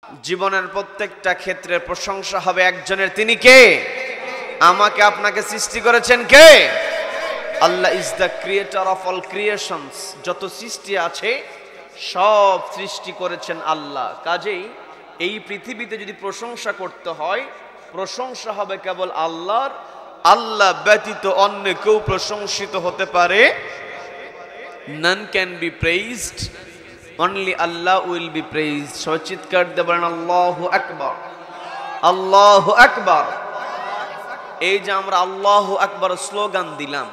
জীবনের প্রত্যেকটা ক্ষেত্রে প্রশংসা হবে একজনের, তিনি কে? আমাকে আপনাকে সৃষ্টি করেছেন কে? Allah is the creator of all creations. যত সৃষ্টি আছে সব সৃষ্টি করেছেন আল্লাহ। কাজেই এই পৃথিবীতে যদি প্রশংসা করতে হয়, প্রশংসা হবে কেবল আল্লাহর। আল্লাহ ব্যতীত অন্য কেউ প্রশংসিত হতে পারে, none can be praised, only Allah will be praised। সবাই চিৎকার দিয়ে বলেন আল্লাহু আকবার, আল্লাহু আকবার। এই যে আমরা আল্লাহু আকবার স্লোগান দিলাম,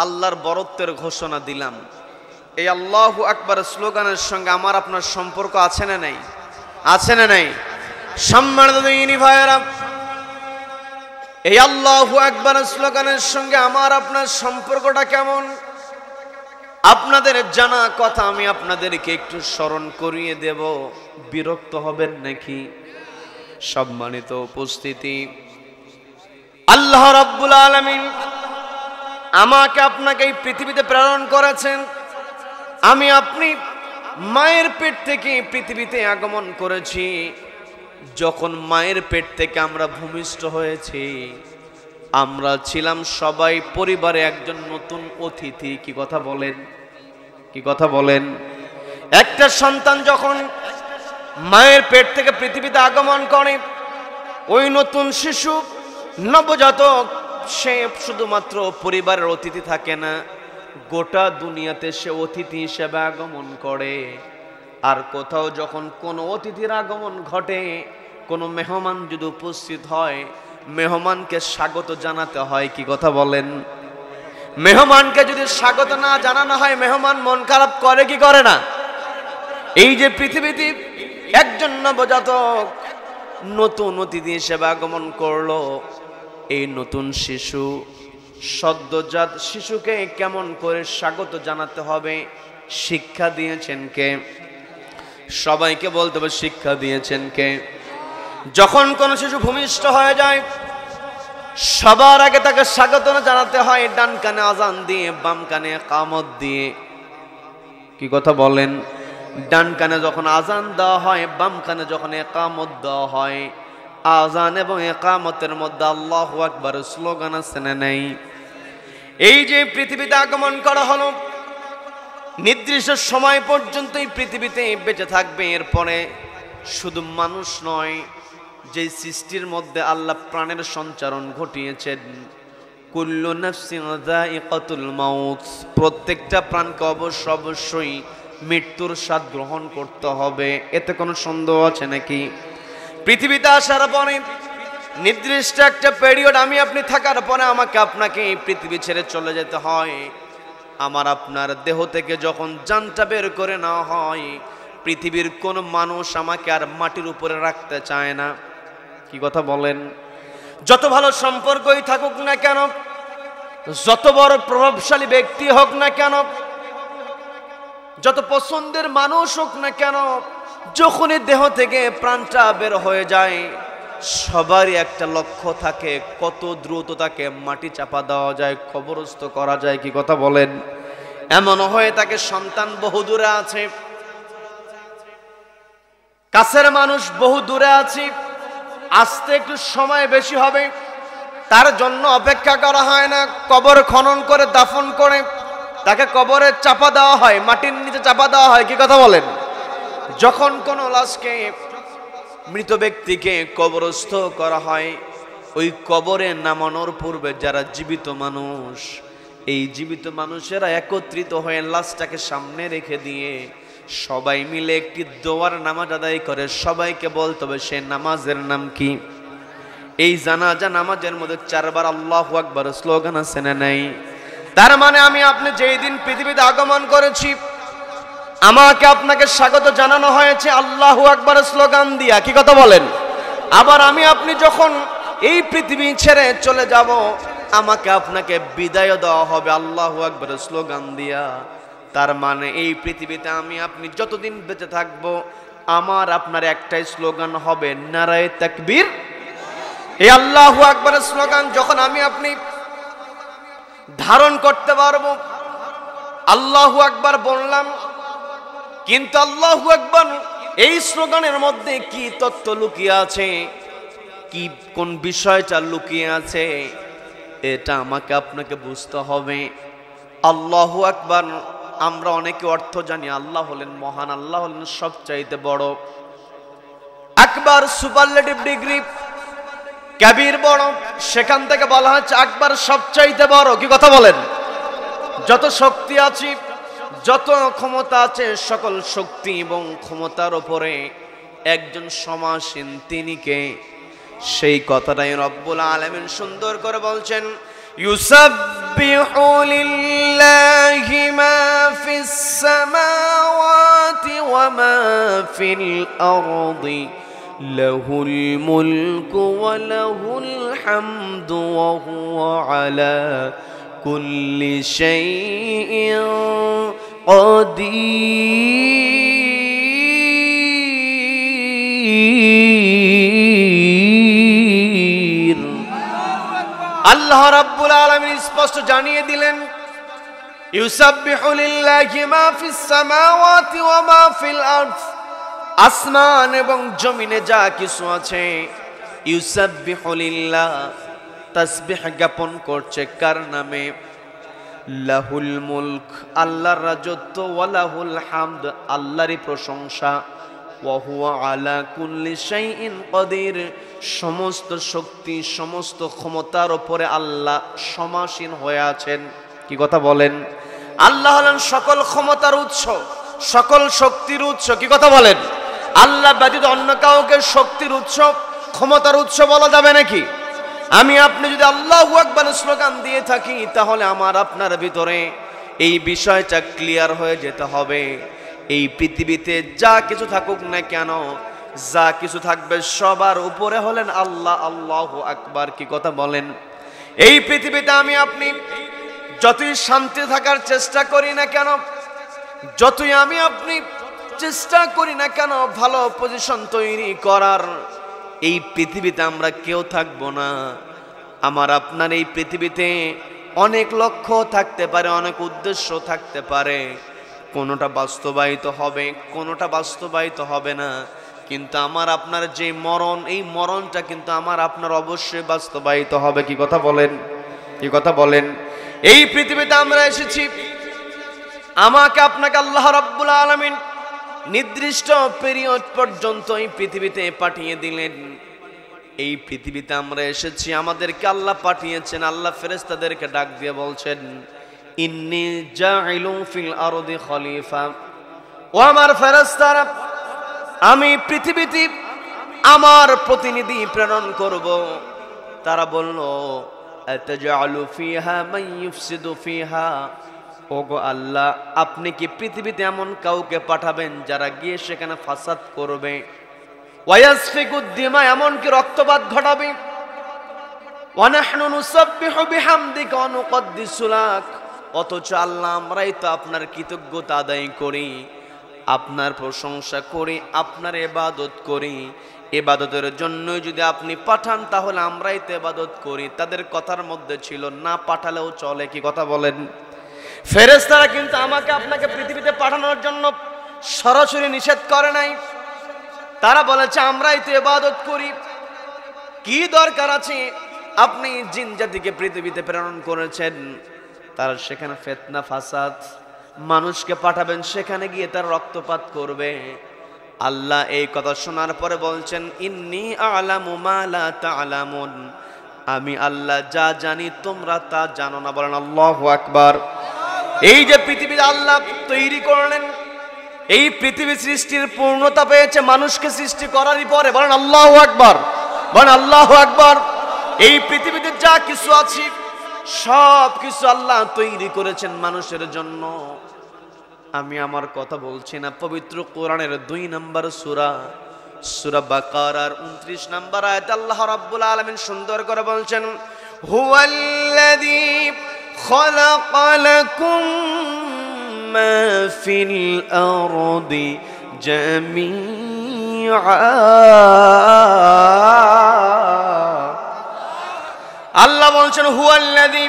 আল্লাহর বরত্বের ঘোষণা দিলাম, এই আল্লাহু আকবার স্লোগানের সঙ্গে আমার আপনার সম্পর্ক আছে না নাই? আছে না নাই? সম্মানিত দিনী ভাইয়েরা, এই আল্লাহু আকবার স্লোগানের সঙ্গে আমার আপনার সম্পর্কটা কেমন? আপনাদের জানা কথা আমি আপনাদেরকে একটু স্মরণ করিয়ে দেব, বিরক্ত হবেন নাকি? সম্মানিত উপস্থিতি, আল্লাহ রাব্বুল আলামিন আমাকে আপনাকে এই পৃথিবীতে প্রেরণ করেছেন। আমি আপনি মায়ের পেট থেকে পৃথিবীতে আগমন করেছি। যখন মায়ের পেট থেকে আমরা ভূমিষ্ঠ হয়েছি, আমরা ছিলাম সবাই পরিবারে একজন নতুন অতিথি। কি কথা বলেন? কি কথা বলেন? একটা সন্তান যখন মায়ের পেট থেকে পৃথিবীতে আগমন করে, ওই নতুন শিশু নবজাতক সে শুধুমাত্র পরিবারের অতিথি থাকে না, গোটা দুনিয়াতে সে অতিথি হিসেবে আগমন করে। আর কোথাও যখন কোনো অতিথির আগমন ঘটে, কোনো মেহমান যদি উপস্থিত হয়, মেহমানকে স্বাগত জানাতে হয়। কি কথা বলেন? মেহমানকে যদি স্বাগত না জানানো হয়, মেহমান মন খারাপ করে কি করে না? এই যে পৃথিবীতে একজন নবজাতক নতুন অতিথি হিসেবে আগমন করলো, এই নতুন শিশু, সদ্যজাত শিশুকে কেমন করে স্বাগত জানাতে হবে শিক্ষা দিয়েছেন কে? সবাইকে বলতে হবে শিক্ষা দিয়েছেন কে? যখন কোন শিশু ভূমিষ্ঠ হয়ে যায়, সবার আগে তাকে স্বাগত জানাতে হয় ডান কানে আজান দিয়ে, বাম কানে ইকামত দিয়ে। কি কথা বলেন? ডান কানে যখন আজান দেওয়া হয়, বাম কানে যখন ইকামত দেওয়া হয়, আজান এবং ইকামতের মধ্যে আল্লাহু আকবার স্লোগান আছে না নাই? এই যে পৃথিবীতে আগমন করা হলো, নির্দিষ্ট সময় পর্যন্ত এই পৃথিবীতে বেঁচে থাকবে। এরপরে শুধু মানুষ নয়, যে সৃষ্টির মধ্যে আল্লাহ প্রাণের সঞ্চারণ ঘটিয়েছেন, কুল্লু নাফসিন যায়িকাতুল মাউত, প্রত্যেকটা প্রাণকে অবশ্যই মৃত্যুর স্বাদ গ্রহণ করতে হবে। এতে কোনো সন্দেহ আছে নাকি? পৃথিবীতে আসার পরে নির্দিষ্ট একটা পিরিয়ড আমি আপনি থাকার পরে আমাকে আপনাকে এই পৃথিবী ছেড়ে চলে যেতে হয়। আমার আপনার দেহ থেকে যখন জানটা বের করে নেওয়া হয়, পৃথিবীর কোন মানুষ আমাকে আর মাটির উপরে রাখতে চায় না। কি কথা বলেন? যত ভালো সম্পর্কই থাকুক না কেন, যত বড় প্রভাবশালী ব্যক্তি হোক না কেন, যত পছন্দের মানুষ হোক না কেন, যখনই দেহ থেকে প্রাণটা বের হয়ে যায়, সবারই একটা লক্ষ্য থাকে, কত দ্রুত তাকে মাটি চাপা দেওয়া যায়, কবরস্থ করা যায়। কি কথা বলেন? এমন হয়ে তাকে সন্তান বহু দূরে আছে, কাছের মানুষ বহু দূরে আছে, আসতে একটু সময় বেশি হবে, তার জন্য অপেক্ষা করা হয় না। কবর খনন করে দাফন করে তাকে কবরে চাপা দেওয়া হয়, মাটির নিচে চাপা দেওয়া হয়। কি কথা বলেন? যখন কোনো লাশকে, মৃত ব্যক্তিকে কবরস্থ করা হয়, ওই কবরে নামানোর পূর্বে যারা জীবিত মানুষ, এই জীবিত মানুষেরা একত্রিত হয়ে লাশটাকে সামনে রেখে দিয়ে সবাই মিলে একটি দোয়ার নামাজ আদায় করে। সবাইকে বলতে হবে সে নামাজের নাম কি? এই জানাজা নামাজের মধ্যে 4 বার আল্লাহু আকবার স্লোগান আছে না নাই? তার মানে আমি আপনি যেই দিন পৃথিবীতে আগমন করেছি, আমাকে আপনাকে স্বাগত জানানো হয়েছে আল্লাহু আকবার স্লোগান দিয়া। কি কথা বলেন? আবার আমি আপনি যখন এই পৃথিবী ছেড়ে চলে যাব, আমাকে আপনাকে বিদায় দেওয়া হবে আল্লাহু আকবার স্লোগান দিয়া। তার মানে এই পৃথিবীতে আমি আপনি যতদিন বেঁচে থাকব, আমার আপনার একটাই স্লোগান হবে, নারায়ে তাকবীর। এই আল্লাহু আকবার স্লোগান যখন আমি আপনি ধারণ করতে পারবো, আল্লাহু আকবার বললাম, কিন্তু আল্লাহু আকবার এই স্লোগানের মধ্যে কি তত্ত্ব লুকিয়ে আছে, কি কোন বিষয়টা লুকিয়ে আছে, এটা আমাকে আপনাকে বুঝতে হবে। আল্লাহু আকবার, আমরা অনেকে অর্থ জানি, আল্লাহ হলেন মহান, আল্লাহ হলেন সবচাইতে বড়। আকবার সুপারলেটিভ ডিগ্রি, কবির বড়, সেখান থেকে বলা হচ্ছে আকবার সবচাইতে বড়। কি কথা বলেন? যত শক্তি আছে, যত ক্ষমতা আছে, সকল শক্তি এবং ক্ষমতার উপরে একজন সমাসীন, তিনি কে? সেই কথাটাই রব্বুল আলামিন সুন্দর করে বলছেন, ইউসাব্বিহু লিল্লাহি মা ফিস সামাওয়াতি ওয়া মা ফিল আরদি লাহুল মুলকু ওয়া লাহুল হামদু ওয়া হুয়া আলা কুল্লি শাইইন কাদির। আল্লাহ রাব্বুল আলামিন স্পষ্ট জানিয়ে দিলেন, ইউসাব্বিহু লিল্লাহি মা ফিস সামাওয়াতি ওয়া মা ফিল আরদ, আসমান এবং জমিনে যা কিছু আছে, ইউসাব্বিহু লিল্লাহ, তাসবিহ জ্ঞাপন করছে কার নামে? লাহুল মুলক, আল্লাহর রাজত্ব, ওয়া লাহুল হামদ, আল্লাহরই প্রশংসা, ওয়া হুয়া আলা কুল্লি শাইইন কাদির, সমস্ত শক্তি সমস্ত ক্ষমতার উপরে আল্লাহ সমাসীন হয়ে আছেন। কি কথা বলেন? আল্লাহ হলেন সকল ক্ষমতার উৎস, সকল শক্তির উৎস। কি কথা বলেন? আল্লাহ ব্যতীত অন্য কাউকে শক্তির উৎস, ক্ষমতার উৎস বলা যাবে নাকি? আমি আপনি যদি আল্লাহু আকবার স্লোগান দিয়ে থাকি, তাহলে আমার আপনার ভিতরে এই বিষয়টা ক্লিয়ার হয়ে যেতে হবে। এই পৃথিবীতে যা কিছু থাকুক না কেন, যা কিছু থাকবে সবার উপরে হলেন আল্লাহ। আল্লাহু আকবার। কি কথা বলেন? এই পৃথিবীতে আমি আপনি যতই শান্তি থাকার চেষ্টা করি না কেন, যতই আমি আপনি চেষ্টা করি না কেন ভালো পজিশন তৈরি করার, এই পৃথিবীতে আমরা কেউ থাকবো না। আমার আপনার এই পৃথিবীতে অনেক লক্ষ্য থাকতে পারে, অনেক উদ্দেশ্য থাকতে পারে, কোনোটা বাস্তবায়িত হবে, কোনোটা বাস্তবায়িত হবে না। কিন্তু আমার আপনার যে মরণ, এই মরণটা কিন্তু আমার আপনার অবশ্যই বাস্তবায়িত হবে। কি কথা বলেন? কি কথা বলেন? এই পৃথিবীতে আমরা এসেছি, আমাকে আপনাকে আল্লাহ রাব্বুল আলামিন নির্দিষ্ট পিরিয়ড পর্যন্ত এই পৃথিবীতে পাঠিয়ে দিলেন। এই পৃথিবীতে আমরা এসেছি, আমাদেরকে আল্লাহ পাঠিয়েছেন। আল্লাহ ফেরেশতাদেরকে ডাক দিয়ে বলছেন, ইন্নী জাইলুন ফিল আরদি খলিফা, ও আমার ফেরেশতারা, আমি পৃথিবীতে আমার প্রতিনিধি প্রেরণ করব। তারা বলল, আতাজআলু ফিহা মান ইউফসিদু ফিহা, ওগো আল্লাহ, আপনি কি পৃথিবীতে এমন কাউকে পাঠাবেন যারা গিয়ে সেখানে ফাসাদ করবে, ওয়ায়াসফিকুদ দিমা, এমন কি রক্তপাত ঘটাবে, ওয়া নাহনু নুসাব্বিহু বিহামদিকা ওয়া নুকদ্দিসু লাক, অথচ আল্লাহ আমরাই তো আপনার কৃতজ্ঞতা আদায় করি, আপনার প্রশংসা করি, আপনার ইবাদত করি। ইবাদতের জন্যই যদি আপনি পাঠান তাহলে আমরাই তো ইবাদত করি। তাদের কথার মধ্যে ছিল না পাঠালেও চলে। কি কথা বলেন? ফেরেশতারা কিন্তু আমাকে আপনাকে পৃথিবীতে পাঠানোর জন্য সরাসরি নিষেধ করে নাই। তারা বলেছে আমরাই তো ইবাদত করি, কি দরকার আছে আপনি জিন জাতিকে পৃথিবীতে প্রেরণ করেছেন, তারা সেখানে ফিতনা ফাসাদ, মানুষকে পাঠাবেন সেখানে গিয়ে তার রক্তপাত করবে। আল্লাহ এই কথা শোনার পরে বলছেন, ইন্নী আ'লামু মা লা তা'লামুন, আমি আল্লাহ যা জানি তোমরা তা জানো না। বলেন আল্লাহু আকবার। এই যে পৃথিবী আল্লাহ তৈরি করলেন, এই পৃথিবী সৃষ্টির পূর্ণতা পেয়েছে মানুষকে সৃষ্টি করারই পরে। বলেন আল্লাহু আকবার, বলেন আল্লাহু আকবার। এই পৃথিবীতে যা কিছু আছে সব কিছু আল্লাহ তৈরি করেছেন মানুষের জন্য। আমি আমার কথা বলছি না, পবিত্র কোরআনের 2 নম্বর সূরা, সূরা বাকারার 29 নম্বর আয়াত আল্লাহ রাব্বুল আলামিন সুন্দর করে বলছেন, হুয়াল্লাযী খালাকা লাকুম মা ফিল আরদি জামিআ, আল্লাহ বলছেন হুয়াল্লাযী,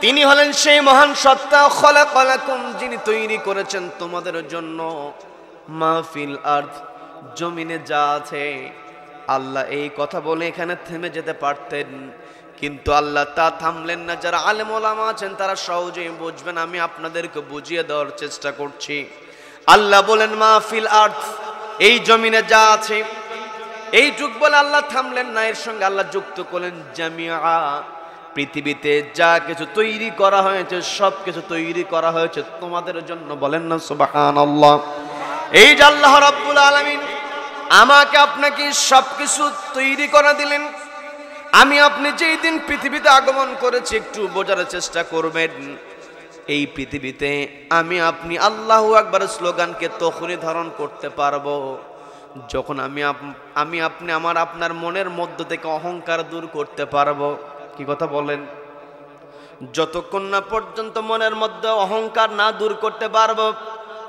তিনি হলেন সেই মহান সত্তা, খালাকা লাকুম, যিনি তৈরি করেছেন তোমাদের জন্য, মা ফিল আরদ, জমিনে যা আছে। আল্লাহ এই কথা বলে এখানে থেমে যেতে পারতেন, কিন্তু আল্লাহ তা থামলেন না। যারা আলেম ওলামা আছেন তারা সহজেই বুঝবেন, আমি আপনাদেরকে বুঝিয়ে দেওয়ার চেষ্টা করছি। আল্লাহ বলেন মাহফিল আর্থ, এই জমিনে যা আছে। এই যুগ বলে আল্লাহ থামলেন না, এর সঙ্গে আল্লাহ যুক্ত করলেন জামিআ, পৃথিবীতে যা কিছু তৈরি করা হয়েছে সব কিছু তৈরি করা হয়েছে তোমাদের জন্য। বলেন না সুবহানাল্লাহ। এই যে আল্লাহ রাব্বুল আলামিন আমাকে আপনাকে সবকিছু তৈরি করে দিলেন। আমি আপনি যেই দিন পৃথিবীতে আগমন করেছি, একটু বোঝার চেষ্টা করবেন। এই পৃথিবীতে আমি আপনি আল্লাহু আকবার স্লোগানকে তখনই ধারণ করতে পারবো যখন আমি আপনি আপনার মনের মধ্য থেকে অহংকার দূর করতে পারবো। কি কথা বলেন? যতক্ষণ না পর্যন্ত মনের মধ্যে অহংকার না দূর করতে পারবো,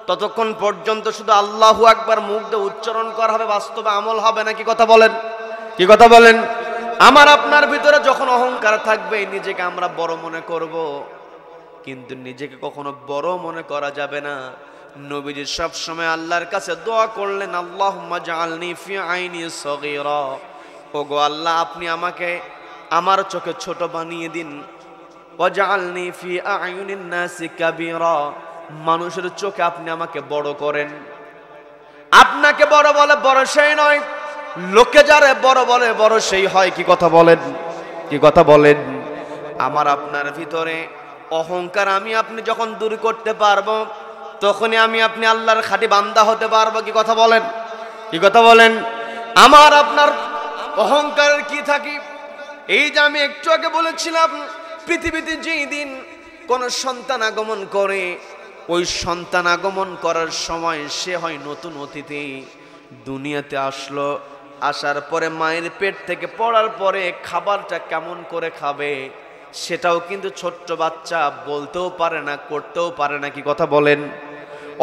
ততক্ষণ পর্যন্ত শুধু আল্লাহু আকবার মুখ দিয়ে উচ্চারণ করা হবে, বাস্তবে আমল হবে না। কি কথা বলেন? কি কথা বলেন? আমার আপনার ভিতরে যখন অহংকার থাকবে, নিজেকে আমরা বড় মনে করব, কিন্তু নিজেকে কখনো বড় মনে করা যাবে না। নবীজি সব সময় আল্লাহর কাছে দোয়া করলেন, আল্লাহুম্মা জাআলনি ফি আইনি সগীরা, ওগো আল্লাহ আপনি আমাকে আমার চোখে ছোট বানিয়ে দিন। ওয়াজআলনি ফি আ'য়ুনিন নাসি কাবীরা, মানুষের চোখে আপনি আমাকে বড় করেন। আপনাকে বড় বলে বড় সেই নয়, লোকে যারে বড় বলে বড় সেই হয়। কি কথা বলেন? কি কথা বলেন? আমার আপনার ভিতরে অহংকার আমি আপনি যখন দূর করতে পারবো, তখনই আমি আপনি আল্লাহর খাঁটি বান্দা হতে পারবো। কি কথা বলেন? কি কথা বলেন? আমার আপনার অহংকারের কি থাকি? এই যে আমি একটু আগে বলেছিলাম, পৃথিবীতে যেই দিন কোন সন্তান আগমন করে, ওই সন্তান আগমন করার সময় সে হয় নতুন অতিথি। দুনিয়াতে আসলো, আসার পরে মায়ের পেট থেকে পড়ার পরে খাবারটা কেমন করে খাবে সেটাও কিন্তু ছোট্ট বাচ্চা বলতেও পারে না, করতেও পারে না। কি কথা বলেন?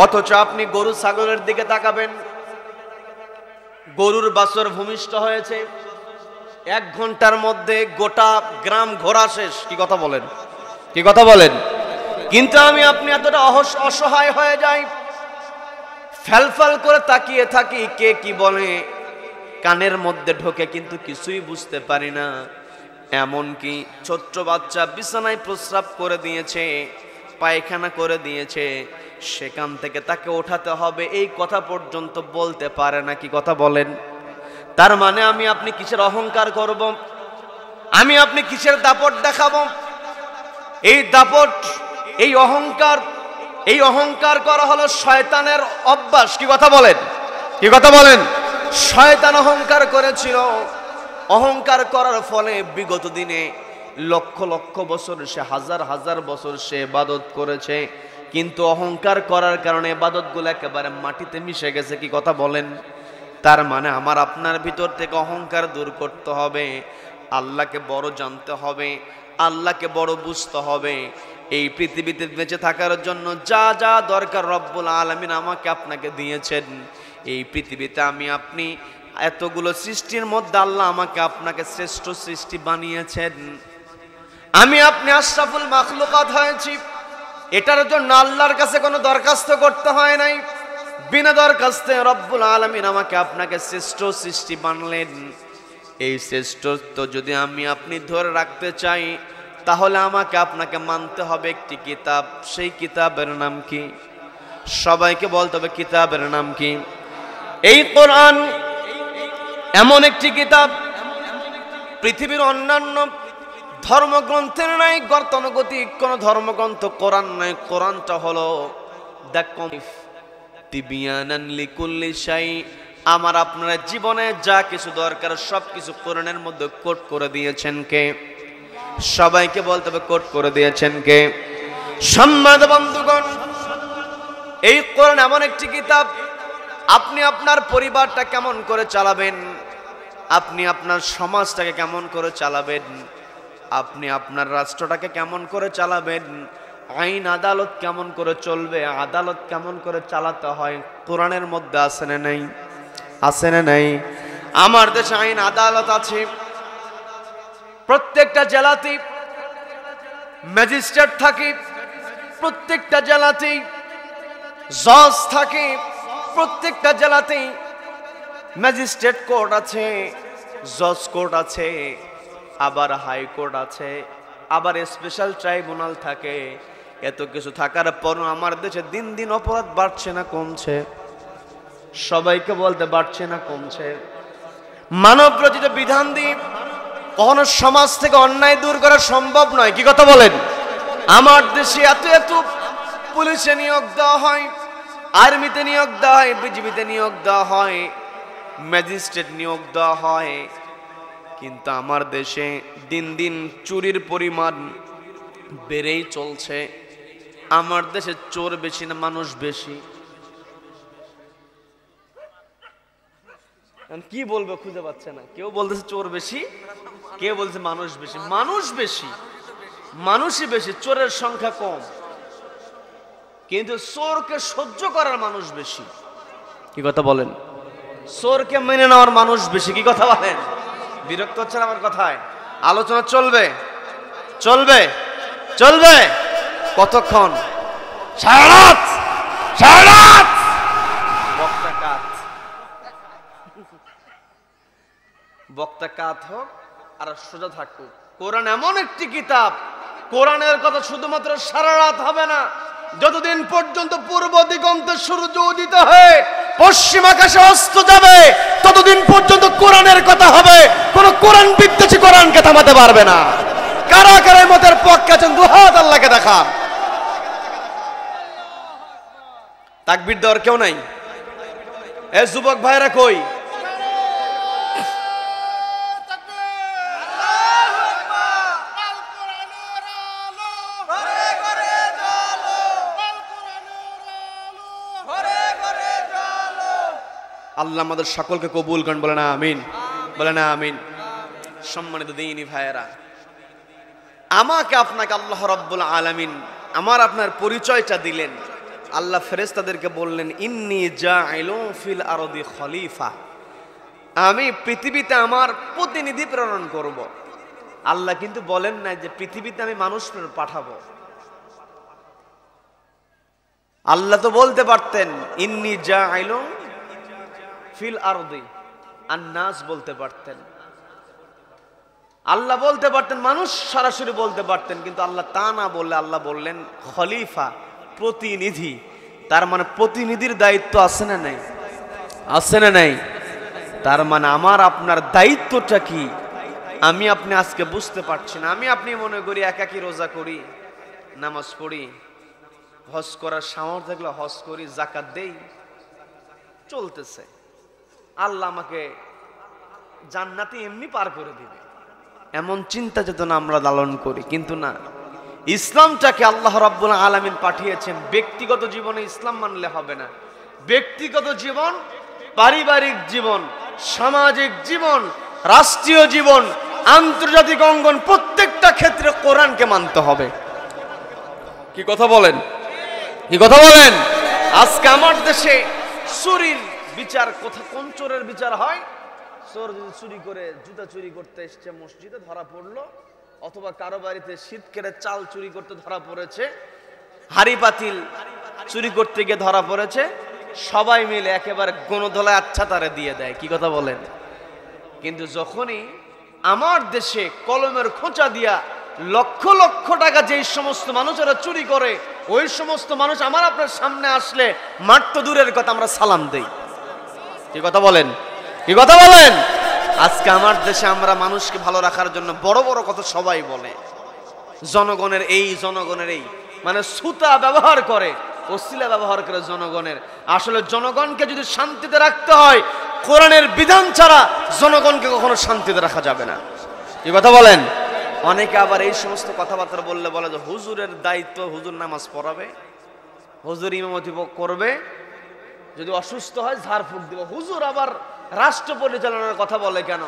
অথচ আপনি গরু ছাগলের দিকে তাকাবেন, গরুর বাছর ভূমিষ্ঠ হয়েছে, 1 ঘন্টার মধ্যে গোটা গ্রাম ঘোরা শেষ। কি কথা বলেন? কি কথা বলেন? কিন্তু আমি আপনি এতটা অসহায় হয়ে যাই, ফ্যালফাল করে তাকিয়ে থাকি, কে কি বলে কানের মধ্যে ঢোকে, কিন্তু কিছুই বুঝতে পারি না। এমনকি ছোট্ট বাচ্চা বিছানায় প্রস্রাব করে দিয়েছে, পায়খানা করে দিয়েছে, সেখান থেকে তাকে ওঠাতে হবে, এই কথা পর্যন্ত বলতে পারে না। কি কথা বলেন? তার মানে আমি আপনি কিসের অহংকার করব? আমি আপনি কিসের দাপট দেখাবো? এই দাপট, এই অহংকার করা হলো শয়তানের অভ্যাস। কি কথা বলেন? কি কথা বলেন? শয়তান অহংকার করেছিল, অহংকার করার ফলে বিগত দিনে লক্ষ লক্ষ বছর সে হাজার হাজার বছর সে ইবাদত করেছে, কিন্তু অহংকার করার কারণে ইবাদতগুলো একেবারে মাটিতে মিশে গেছে। কি কথা বলেন? তার মানে আমার আপনার ভিতর থেকে অহংকার দূর করতে হবে, আল্লাহকে বড় জানতে হবে, আল্লাহকে বড় বুঝতে হবে। এই পৃথিবীতে বেঁচে থাকার জন্য যা যা দরকার রব্বুল আলামিন আমাকে আপনাকে দিয়েছেন। এই পৃথিবীতে আমি আপনি এতগুলো সৃষ্টির মধ্যে আল্লাহ আমাকে আপনাকে শ্রেষ্ঠ সৃষ্টি বানিয়েছেন। আমি আপনি আশরাফুল মাখলুকাত হয়েছি, এটার জন্য আল্লাহর কাছে কোনো দরখাস্ত করতে হয় নাই। বিনা দরখাস্তে রব্বুল আলামিন আমাকে আপনাকে শ্রেষ্ঠ সৃষ্টি বানালেন। এই শ্রেষ্ঠত্ব যদি আমি আপনি ধরে রাখতে চাই, তাহলে আমাকে আপনাকে মানতে হবে একটি কিতাব। সেই কিতাবের নাম কি? সবাইকে বলতে হবে কিতাবের নাম কি? এই কোরআন এমন একটি কিতাব, পৃথিবীর অন্যান্য ধর্মগ্রন্থের নাই গতানুগতিক কোন ধর্মগ্রন্থ কোরআন নাই। কোরআনটা হলো দ্য তিবিয়ানান লিকুল্লি শাই। আমার আপনার জীবনে যা কিছু দরকার সবকিছু কোরআনের মধ্যে কোট করে দিয়েছেন কে? সবাইকে বলতে হবে কোট করে দিয়েছেন কে? সম্মানিত বন্ধুগণ, এই কোরআন এমন একটি কিতাব, আপনি আপনার পরিবারটা কেমন করে চালাবেন, আপনি আপনার সমাজটাকে কেমন করে চালাবেন, আপনি আপনার রাষ্ট্রটাকে কেমন করে চালাবেন, আইন আদালত কেমন করে চলবে, আদালত কেমন করে চালাতে হয়, কোরআনের মধ্যে আছে না নাই? আছে না নাই? আমার দেশে আইন আদালত আছে, প্রত্যেকটা জেলাতেই ম্যাজিস্ট্রেট থাকে, প্রত্যেকটা জেলাতেই জজ থাকে, প্রত্যেকটা জেলাতেই ম্যাজিস্ট্রেট কোর্ট আছে, জজ কোর্ট আছে, আবার হাইকোর্ট আছে, আবার স্পেশাল ট্রাইব্যুনাল থাকে। এত কিছু থাকার পরও আমার দেশে দিন দিন অপরাধ বাড়ছে না কমছে? সবাইকে বলতে বাড়ছে না কমছে? মানব রচিত বিধান দিয়ে কখনো সমাজ থেকে অন্যায় দূর করা সম্ভব নয়, কি কথা বলেন? আমার দেশে এত এত পুলিশে নিয়োগ দেওয়া হয়, আর্মিতে নিয়োগ দেওয়া হয়, বিজিবিতে নিয়োগ দেওয়া হয়, ম্যাজিস্ট্রেট নিয়োগ দেওয়া হয়, কিন্তু আমার দেশে দিন দিন চুরির পরিমাণ বেড়েই চলছে। আমার দেশে চোর বেশি না মানুষ বেশি? কি বলবে খুঁজে পাচ্ছে না। কেউ বলতেছে চোর বেশি, কেউ বলছে মানুষ বেশি। মানুষ বেশি, মানুষই বেশি, চোরের সংখ্যা কম, কিন্তু চোরকে সহ্য করার মানুষ বেশি, কি কথা বলেন? চোরকে মেনে নেওয়ার মানুষ বেশি, কি কথা বলেন? বিরক্ত হচ্ছেন আমার কথায়? আলোচনা চলবে চলবে চলবে কতক্ষণ? সারা রাত, সারা রাত। বক্তা কাত, বক্তা কাত হোক আর সোজা থাকুক। কোরআন এমন একটি কিতাব, কোরআনের কথা শুধুমাত্র সারা রাত হবে না, যতদিন পর্যন্ত পূর্ব দিগন্তে সূর্য উদিত হয়ে পশ্চিম আকাশে অস্ত যাবে ততদিন পর্যন্ত কোরআনের কথা হবে। কোন কোরআন বিদ্বেষী কোরআনকে থামাতে পারবে না। কারা কারা মতের পক্ষে আছেন দুহাত আল্লাহকে দেখান। তাকবীর দেওয়ার কেউ নাই? এ যুবক ভাইরা কই? আল্লাহ আমাদের সকলকে কবুল করেন, বলে না আমিন, বলে না আমিন। সম্মানিত দিনী ভাইয়েরা, আমাকে আপনাকে আল্লাহ রাব্বুল আলামিন আমার আপনার পরিচয়টা দিলেন। আল্লাহ ফেরেশতাদেরকে বললেন, ইন্নী জাইলুন ফিল আরদি খলিফা, আমি পৃথিবীতে আমার প্রতিনিধি প্রেরণ করব। আল্লাহ কিন্তু বলেন না যে পৃথিবীতে আমি মানুষ পাঠাবো। আল্লাহ তো বলতে পারতেন ইন্নী জাইলুন ফিল আরদি আন-নাস, বলতে পারতেন। আল্লাহ বলতে পারতেন, মানুষ সরাসরি বলতে পারতেন, কিন্তু আল্লাহ তা না বললে আল্লাহ বললেন খলিফা, প্রতিনিধি। তার মানে প্রতিনিধির দায়িত্ব আছে না নাই? আছে না নাই? তার মানে আমার আপনার দায়িত্বটা কি আমি আপনি আজকে বুঝতে পারছি না। আমি আপনি মনে করি একাকী রোজা করি, নামাজ পড়ি, হজ করার সামর্থ্য থাকলে হজ করি, যাকাত দেই, চলতেছে, আল্লাহ আমাকে জান্নাতে এমনি পার করে দিবে, এমন চিন্তা চেতনা আমরা লালন করি। কিন্তু না, ইসলামটাকে আল্লাহ রাব্বুল আলামিন পাঠিয়েছেন। ব্যক্তিগত জীবনে ইসলাম মানলে হবে না। ব্যক্তিগত জীবন, পারিবারিক জীবন, সামাজিক জীবন, রাষ্ট্রীয় জীবন, আন্তর্জাতিক অঙ্গন, প্রত্যেকটা ক্ষেত্রে কোরআনকে মানতে হবে। কি কথা বলেন? কি কথা বলেন? আজকে আমার দেশে চুরির বিচার কোন চোরের বিচার হয়? চোর যদি চুরি করে, জুতা চুরি করতে এসছে মসজিদে ধরা পড়লো, অথবা কারো বাড়িতে শীত কেটে চাল চুরি করতে ধরা পড়েছে, হাড়ি পাতিল চুরি করতে গিয়ে ধরা পড়েছে, সবাই মিলে একেবারে গণধলায় আচ্ছা তারে দিয়ে দেয়। কি কথা বলেন? কিন্তু যখনই আমার দেশে কলমের খোঁচা দিয়া লক্ষ লক্ষ টাকা যেই সমস্ত মানুষেরা চুরি করে, ওই সমস্ত মানুষ আমার আপনার সামনে আসলে মাত্র দূরের কথা আমরা সালাম দেই। কি কথা বলেন? কি কথা বলেন? আজকে আমার দেশে আমরা মানুষকে ভালো রাখার জন্য বড় বড় কথা সবাই বলে, জনগণের এই, জনগণের এই, মানে সুতা ব্যবহার করে, ওসিলা ব্যবহার করে জনগণের। আসলে জনগণকে যদি শান্তিতে রাখতে হয়, কোরআনের বিধান ছাড়া জনগণকে কখনো শান্তিতে রাখা যাবে না। কি কথা বলেন? অনেকে আবার এই সমস্ত কথাবার্তা বললে বলে যে হুজুরের দায়িত্ব, হুজুর নামাজ পড়াবে, হুজুর ইমামতি করবে, যদি অসুস্থ হয় ঝাড়ফুঁক দিব। হুজুর আবার রাষ্ট্র পরিচালনার কথা বলে কেন?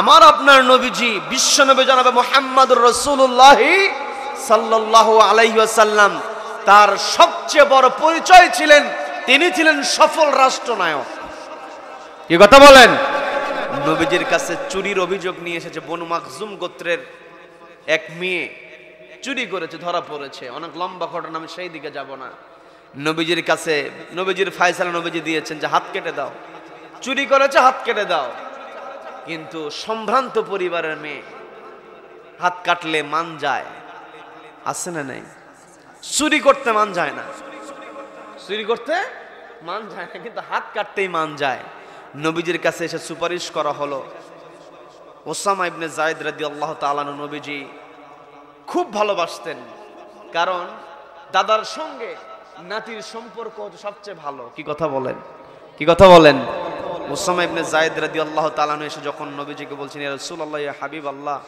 আমার আপনার নবীজি বিশ্বনবী জনাবে মুহাম্মদুর রাসূলুল্লাহ সাল্লাল্লাহু আলাইহি ওয়াসাল্লাম, তার সবচেয়ে বড় পরিচয় ছিলেন তিনি ছিলেন সফল রাষ্ট্রনায়ক। কি কথা বলেন? নবীজির কাছে চুরির অভিযোগ নিয়ে এসেছে বনু মাখজুম গোত্রের এক মেয়ে, চুরি করেছে, ধরা পড়েছে। অনেক লম্বা ঘটনা, আমি সেই দিকে যাব না। নবীজির কাছে নবীজির ফয়সালা নবীজি দিয়েছেন যে হাত কেটে দাও। চুরি করেছে হাত কেটে দাও। কিন্তু সম্ভ্রান্ত পরিবারের মেয়ে হাত কাটলে মান যায়, আছে না নাই? চুরি করতে মান যায় না, চুরি করতে মান যায় না, কিন্তু হাত কাটতেই মান যায়। নবীজির কাছে এসে সুপারিশ করা হলো। ওসামা ইবনে যায়েদ রাদিয়াল্লাহু তাআলা আনহু নবীজি খুব ভালোবাসতেন, কারণ দাদার সঙ্গে নাতির সম্পর্ক সবচেয়ে ভালো। কি কথা বলেন, কি কথা বলেন? ওসামা ইবনে যায়েদ রাদিয়াল্লাহু তাআলা আনহু এসে যখন নবীজিকে বলছেন, ইয়া রাসূলুল্লাহ, ইয়া হাবিবাল্লাহ,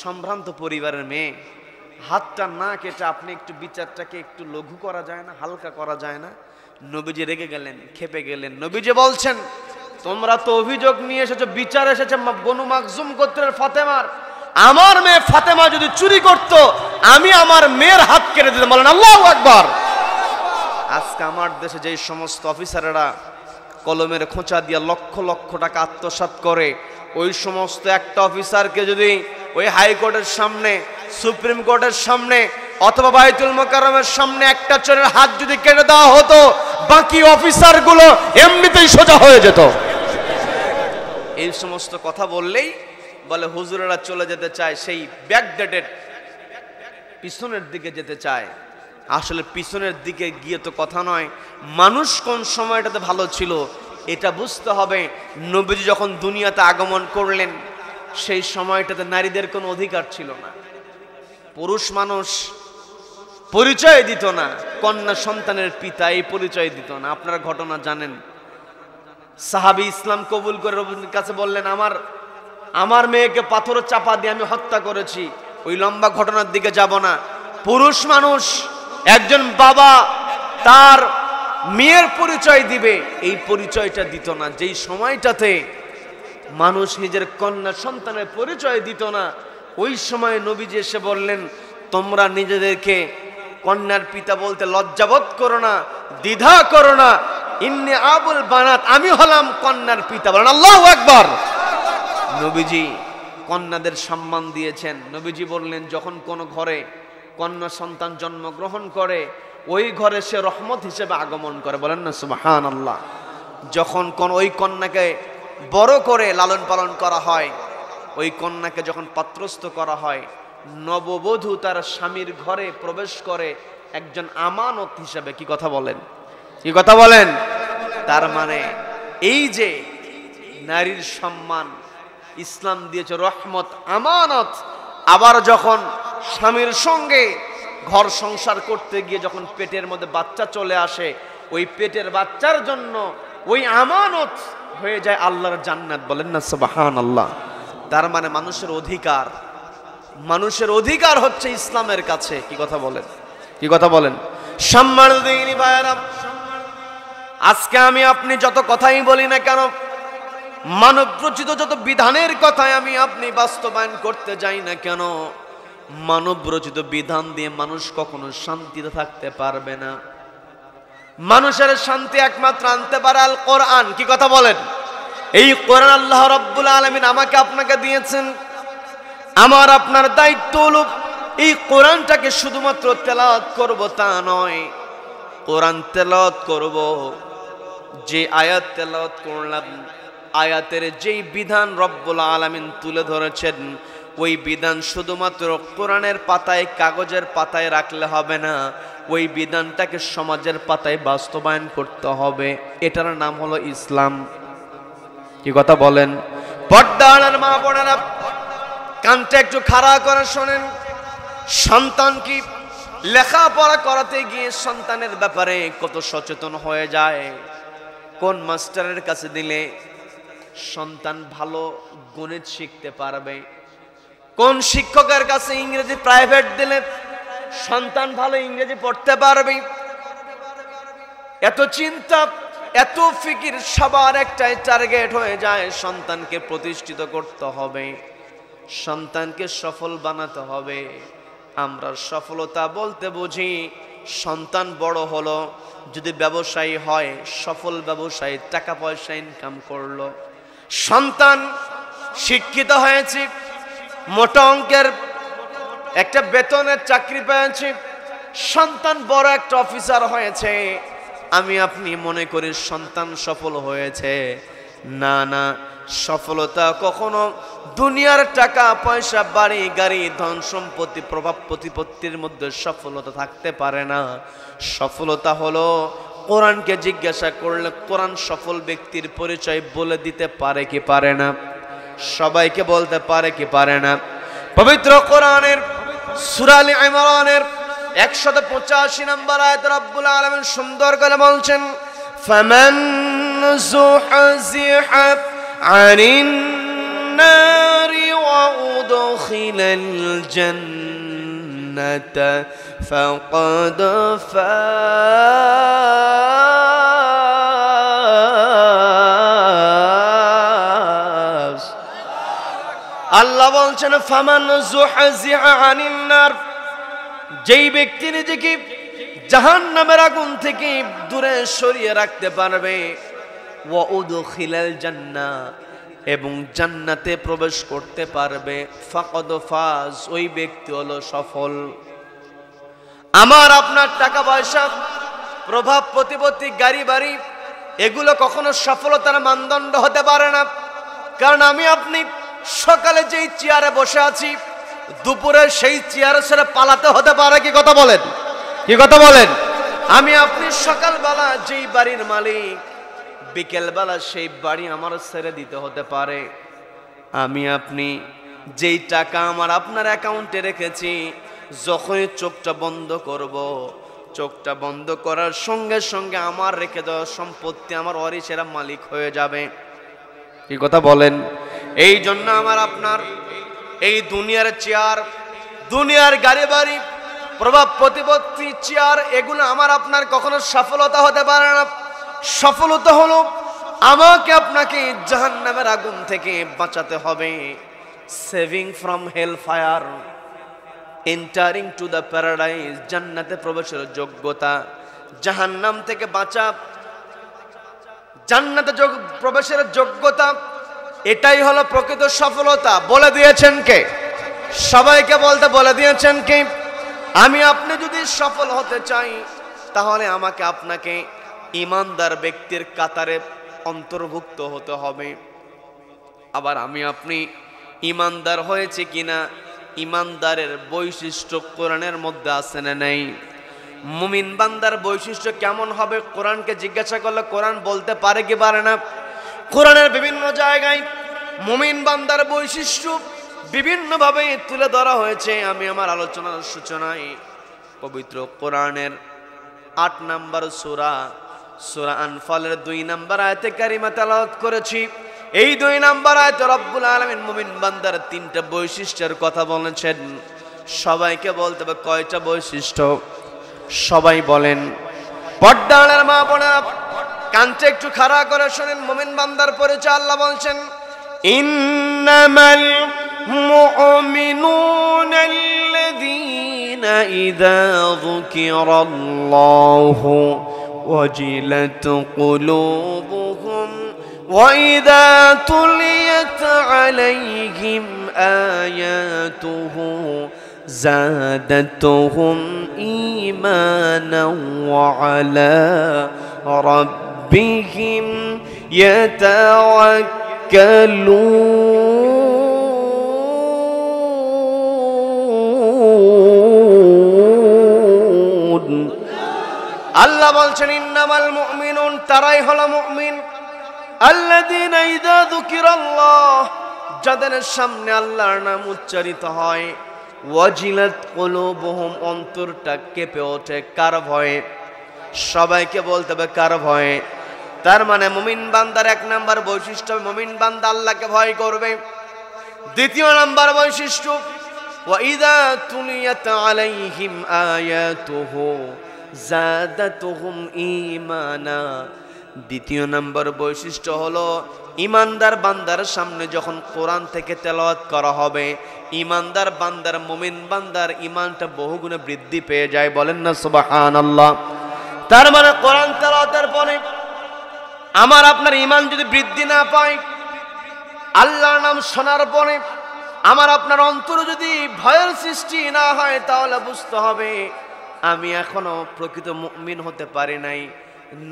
সম্ভ্রান্ত পরিবারের মেয়ে, হাতটা না কেটে আপনি একটু বিচারটাকে একটু লঘু করা যায় না, হালকা করা যায় না? নবীজি রেগে গেলেন, খেপে গেলেন। নবীজি বলছেন, তোমরা তো অভিযোগ নিয়ে এসেছো, বিচার এসেছে বনু মাখজুম গোত্রের ফাতেমার। আমার মেয়ে ফাতেমা যদি চুরি করত, আমি আমার মেয়ের হাত কেটে দিতাম। বলেন আল্লাহু আকবার। আজকে আমার দেশে যেই সমস্ত অফিসারেরা কলমের খোঁচা দিয়ে লক্ষ লক্ষ টাকা আত্মসাৎ করে, ওই সমস্ত একটা অফিসারকে যদি ওই হাইকোর্টের সামনে, সুপ্রিম কোর্টের সামনে অথবা বাইতুল মুকাররমের সামনে একটা চোরের হাত যদি কেটে দেওয়া হতো, বাকি অফিসারগুলো এমনিতেই সোজা হয়ে যেত। এই সমস্ত কথা বললেই বলে হুজুরেরা চলে যেতে চায় সেই ব্যাকডেটেড পিছনের দিকে যেতে চায়। আসলে পিছনের দিকে গিয়ে তো কথা নয়, মানুষ কোন সময়টাতে ভালো ছিল এটা বুঝতে হবে। নবীজি যখন দুনিয়াতে আগমন করলেন, সেই সময়টাতে নারীদের কোনো অধিকার ছিল না, পুরুষ মানুষ পরিচয় দিত না, কন্যা সন্তানের পিতা এই পরিচয় দিত না। আপনারা ঘটনা জানেন, সাহাবী ইসলাম কবুল করে নবীর কাছে বললেন, আমার মেয়েকে পাথর চাপা দিয়ে আমি হত্যা করেছি। ওই লম্বা ঘটনার দিকে যাব না। পুরুষ মানুষ একজন বাবা তার মেয়ের পরিচয় দিবে, এই পরিচয়টা দিত না। যেই সময়টাতে মানুষ নিজের কন্যা সন্তানের পরিচয় দিত না, ওই সময় নবীজি এসে বললেন, তোমরা নিজেদেরকে কন্যার পিতা বলতে লজ্জাবোধ করো না, দ্বিধা করো না। ইন্নী আবুল বানাত, আমি হলাম কন্যার পিতা। বলেন আল্লাহু আকবার। নবীজি কন্যাদের সম্মান দিয়েছেন। নবীজি বললেন, যখন কোন ঘরে কন্যা সন্তান জন্মগ্রহণ করে, ওই ঘরে সে রহমত হিসেবে আগমন করে। বলেন না সুবহানাল্লাহ। যখন কোন ওই কন্যাকে বড় করে লালন পালন করা হয়, ওই কন্যাকে যখন পাত্রস্থ করা হয়, নববধূ তার স্বামীর ঘরে প্রবেশ করে একজন আমানত হিসেবে। কি কথা বলেন, কি কথা বলেন? তার মানে এই যে নারীর সম্মান ইসলাম দিয়েছে, রহমত, আমানত। আবার যখন স্বামীর সঙ্গে ঘর সংসার করতে গিয়ে যখন পেটের মধ্যে বাচ্চা চলে আসে, ওই পেটের বাচ্চার জন্য ওই আমানত হয়ে যায় আল্লাহর জান্নাত। বলেন না সুবহানাল্লাহ। তার মানে মানুষের অধিকার, মানুষের অধিকার হচ্ছে ইসলামের কাছে। কি কথা বলেন, কি কথা বলেন? সম্মানিত দিনী ভাইয়েরা, আজকে আমি আপনি যত কথাই বলি না কেন, মানব রচিত যত বিধানের কথাই আমি আপনি বাস্তবায়ন করতে যাই না কেন, মানব রচিত বিধান দিয়ে মানুষ কখনো শান্তিতে থাকতে পারবে না। মানুষের শান্তি একমাত্র আনতে পারে আল কোরআন। কি কথা বলেন? এই কোরআন আল্লাহ রাব্বুল আলামিন আমাকে আপনাকে দিয়েছেন। আমার আপনার দায়িত্ব হলো এই কোরআনটাকে শুধুমাত্র তেলাওয়াত করব তা নয়, কোরআন তেলাওয়াত করব, যে আয়াত তেলাওয়াত করলাম, আয়াতের যেই বিধান রব্বুল আলামিন তুলে ধরেছেন, ওই বিধান শুধুমাত্র কোরআনের পাতায়, কাগজের পাতায় রাখলে হবে না, ওই বিধানটাকে সমাজের পাতায় বাস্তবায়ন করতে হবে। এটার নাম হলো ইসলাম। কি কথা বলেন? পর্দার মা বোনেরা, কানটা একটু খাড়া করে শোনেন। সন্তান কি লেখাপড়া করাতে গিয়ে সন্তানের ব্যাপারে কত সচেতন হয়ে যায়। কোন মাস্টারের কাছে দিলে সন্তান ভালো গণিত শিখতে পারবে, কোন শিক্ষকের কাছে ইংরেজি প্রাইভেট দিলে সন্তান ভালো ইংরেজি পড়তে পারবে। এত চিন্তা, এত ফিকির, সবার একটাই টার্গেট হয়ে যায়, সন্তানকে প্রতিষ্ঠিত করতে হবে, সন্তানকে সফল বানাতে হবে। আমরা সফলতা বলতে বুঝি সন্তান বড় হলো, যদি ব্যবসায়ী হয়, সফল ব্যবসায়ী, টাকা পয়সা ইনকাম করলো। সন্তান শিক্ষিত হয়েছে, মোটা অঙ্কের একটা বেতনের চাকরি পেয়েছে, সন্তান বড় একটা অফিসার হয়েছে, আমি আপনি মনে করি সন্তান সফল হয়েছে। না না, সফলতা কখনো দুনিয়ার টাকা পয়সা বাড়ি গাড়ি ধন সম্পত্তি প্রভাব প্রতিপত্তির মধ্যে সফলতা থাকতে পারে না। সফলতা হলো কোরআনকে জিজ্ঞাসা করলে কোরআন সফল ব্যক্তির পরিচয় বলে দিতে পারে কি পারে না? সবাইকে বলতে পারে কি পারে না? পবিত্র কোরআনের সূরা আলে ইমরানের 185 নম্বর আয়াত রব্বুল আলামিন সুন্দর করে বলছেন, ফামান যুহজিহা আনিন নারি ওয়া উদখিলাল জান্নাতা ফাকাদ ফাজ। আল্লাহ বলছেন ফামান যুহজিহা আনিন নার, যেই ব্যক্তি নিজেকে জাহান্নামের আগুন থেকে দূরে সরিয়ে রাখতে পারবে, ওয়া উদখিলাল জান্নাহ, এবং জান্নাতে প্রবেশ করতে পারবে, ফাকাদ ফাজ, ওই ব্যক্তি হলো সফল। আমার আপনার টাকা পয়সা প্রভাব প্রতিপত্তি গাড়ি বাড়ি এগুলো কখনো সফলতার মানদণ্ড হতে পারে না। কারণ আমি আপনি সকালে যেই চেয়ারে বসে আছি দুপুরে সেই চেয়ারে ছেড়ে পালাতে হতে পারে, কি কথা বলেন? কি কথা বলেন? আমি আপনি সকালবেলা যেই বাড়ির মালিক বিকেলবেলা সেই বাড়ি আমার ছেড়ে দিতে হতে পারে। আমি আপনি যেই টাকা আমার আপনার অ্যাকাউন্টে রেখেছি যখনই চোখটা বন্ধ করব, চোখটা বন্ধ করার সঙ্গে সঙ্গে আমার রেখে দেওয়া সম্পত্তি আমার ওয়ারিশেরা মালিক হয়ে যাবে। কি কথা বলেন? এই জন্য আমার আপনার এই দুনিয়ার চেয়ার, দুনিয়ার গাড়ি বাড়ি প্রভাব প্রতিপত্তি চেয়ার এগুলো আমার আপনার কখনো সফলতা হতে পারে না। সফলতা হলো আমাকে আপনাকে জাহান্নামের আগুন থেকে বাঁচাতে হবে। Saving from hell fire, entering to the paradise, জান্নাতে প্রবেশের যোগ্যতা। জাহান্নাম থেকে বাঁচা, জান্নাতে প্রবেশের যোগ্যতা, এটাই হলো প্রকৃত সফলতা। বলে দিয়েছেন কে? সবাইকে বলতে বলে দিয়েছেন কে? আমি আপনি যদি সফল হতে চাই তাহলে আমাকে আপনাকে ইমানদার ব্যক্তির কাতারে অন্তর্ভুক্ত হতে হবে। আবার আমি আপনি ইমানদার হয়েছে কিনা, ইমানদারের বৈশিষ্ট্য কোরআনের মধ্যে আছে না নেই? মুমিন বান্দার বৈশিষ্ট্য কেমন হবে কোরআনকে জিজ্ঞাসা করলে কোরআন বলতে পারে কি পারে না? কোরআনের বিভিন্ন জায়গায় মুমিন বান্দার বৈশিষ্ট্য বিভিন্নভাবে তুলে ধরা হয়েছে। আমি আমার আলোচনার সূচনায় পবিত্র কোরআনের 8 নম্বর সূরা সূরা আনফালের 2 নম্বর আয়াতে কারিমা তেলাওয়াত করেছি। এই 2 নম্বর আয়াতে রব্বুল আলামিন মুমিন বান্দার 3টা বৈশিষ্ট্যের কথা বলেছেন। সবাইকে বলতে হবে কয়টা বৈশিষ্ট্য? সবাই বলেন। পর্দার মা বোনেরা কানটা একটু খাড়া করে শুনেন। মুমিন বান্দার পরিচয় আল্লাহ বলছেন, ইন্নামাল মুমিনুনা আল্লাযীনা ইযা যুকিরাল্লাহু ওয়াজিলাত কুলুবুহুম ওয়া ইযা তুলিয়াত আলাইহিম আয়াতুহু زادتهم إيمانا وعلى ربهم يتوكلون আল্লাহ বলছেন ইন্নামাল মুমিনুন, তারাই হলো মুমিন, আল্লাযীনা ইযা যুকিরাল্লাহ, যাদের সামনে আল্লাহর নাম উচ্চারিত হয়, ওয়াজিলাত কুলুবুহুম, অন্তরটা কেঁপে ওঠে। কার ভয়ে? সবাইকে বলতে হবে কার ভয়ে? তার মানে মুমিন বান্দার 1 নম্বর বৈশিষ্ট্য, মুমিন বান্দা আল্লাহকে ভয় করবে। 2 নম্বর বৈশিষ্ট্য, ওয়া ইযা তুলিয়াত আলাইহিম আয়াতুহু যাদাতুহুম ঈমানা। 2 নম্বর বৈশিষ্ট্য হলো ইমানদার বান্দার সামনে যখন কোরআন থেকে তেলাওয়াত করা হবে, ইমানদার বান্দার, মুমিন বান্দার ইমানটা বহুগুণে বৃদ্ধি পেয়ে যায়। বলেন না সুবহানাল্লাহ। তার মানে কোরআন তেলাওয়াতের পরে আমার আপনার ইমান যদি বৃদ্ধি না পায়, আল্লাহর নাম শোনার পরে আমার আপনার অন্তরে যদি ভয়ের সৃষ্টি না হয়, তাহলে বুঝতে হবে আমি এখনো প্রকৃত মুমিন হতে পারি নাই।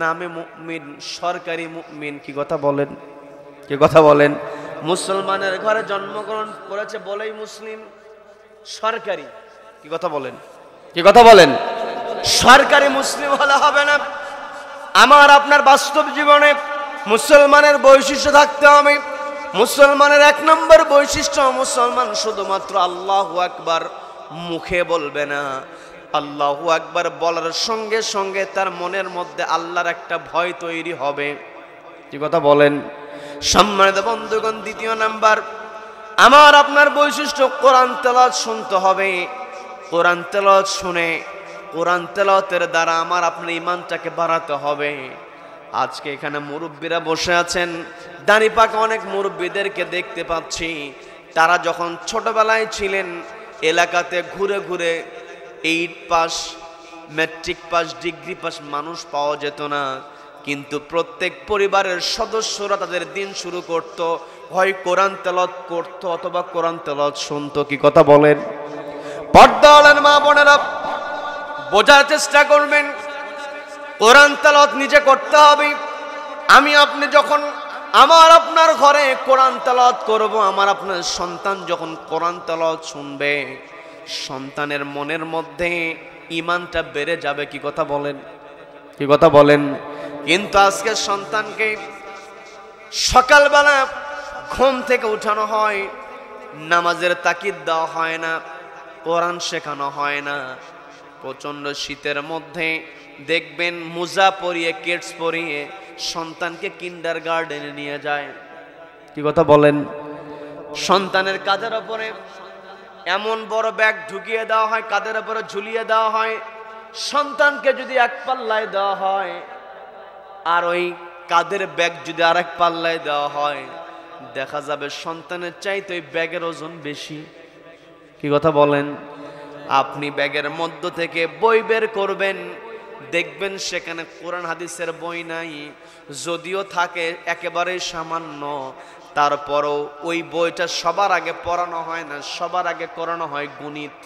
নামে মুমিন, সরকারি মুমিন। কি কথা বলেন? কি কথা বলেন? মুসলমানের ঘরে জন্মগ্রহণ করেছে বলেই মুসলিম সরকারি, কি কথা বলেন? কি কথা বলেন? সরকারি মুসলিম হলে হবে না। আমার আপনার বাস্তব জীবনে মুসলমানের বৈশিষ্ট্য থাকতে হবে। মুসলমানের এক নম্বর বৈশিষ্ট্য, মুসলমান শুধুমাত্র আল্লাহু আকবার মুখে বলবে না, আল্লাহু আকবার বলার সঙ্গে সঙ্গে তার মনের মধ্যে আল্লাহর একটা ভয় তৈরি হবে। কি কথা বলেন? সম্মানিত বন্ধুগণ, দ্বিতীয় নাম্বার আমার আপনার বৈশিষ্ট্য, কোরআন তেলাওয়াত শুনতে হবে। কোরআন তেলাওয়াত শুনে কোরআন তেলাওয়াতের দ্বারা আমার আপনার ঈমানটাকে বাড়াতে হবে। আজকে এখানে মুরব্বীরা বসে আছেন, দাড়ি পাকা অনেক মুরব্বীদেরকে দেখতে পাচ্ছি। তারা যখন ছোটবেলায় ছিলেন এলাকাতে ঘুরে ঘুরে 8 pass, matric pass, degree pass মানুষ পাওয়া যেত না, কিন্তু প্রত্যেক পরিবারের সদস্যরা তাদের দিন শুরু করত, হয় কোরআন তেলাওয়াত করত অথবা কোরআন তেলাওয়াত শুনতো। কি কথা বলেন? পর্দাওয়ালার মা বোনেরা বোঝার চেষ্টা করবেন, কোরআন তেলাওয়াত নিজে করতে হবে। আমি আপনি যখন আমার আপনার ঘরে কোরআন তেলাওয়াত করব, আমার আপনার সন্তান যখন কোরআন তেলাওয়াত শুনবে, সন্তানের মনের মধ্যে ঈমানটা বেড়ে যাবে। কি কথা বলেন? কি কথা বলেন? কিন্তু আজকে সন্তানকে সকালবেলা ঘুম থেকে উঠানো হয়, নামাজের তাকিদ দেওয়া হয় না, কোরআন শেখানো হয় না। প্রচন্ড শীতের মধ্যে দেখবেন মোজা পরিয়ে, কিডস পরিয়ে সন্তানকে কিন্ডার গার্ডেনে নিয়ে যায়। কি কথা বলেন? সন্তানের কাঁধের ওপরে এমন বড় ব্যাগ ঢুকিয়ে দেওয়া হয়, কাঁধের ওপরে ঝুলিয়ে দেওয়া হয়। সন্তানকে যদি এক পাল্লায় দেওয়া হয় আর ওই কাঁধের ব্যাগ যদি আরেক পাল্লায় দেওয়া হয়, দেখা যাবে সন্তানের চাইতে ওই ব্যাগের ওজন বেশি। কি কথা বলেন? আপনি ব্যাগের মধ্য থেকে বই বের করবেন, দেখবেন সেখানে কোরআন হাদিসের বই নাই, যদিও থাকে একেবারেই সামান্য। তারপরও ওই বইটা সবার আগে পড়ানো হয় না, সবার আগে করানো হয় গণিত,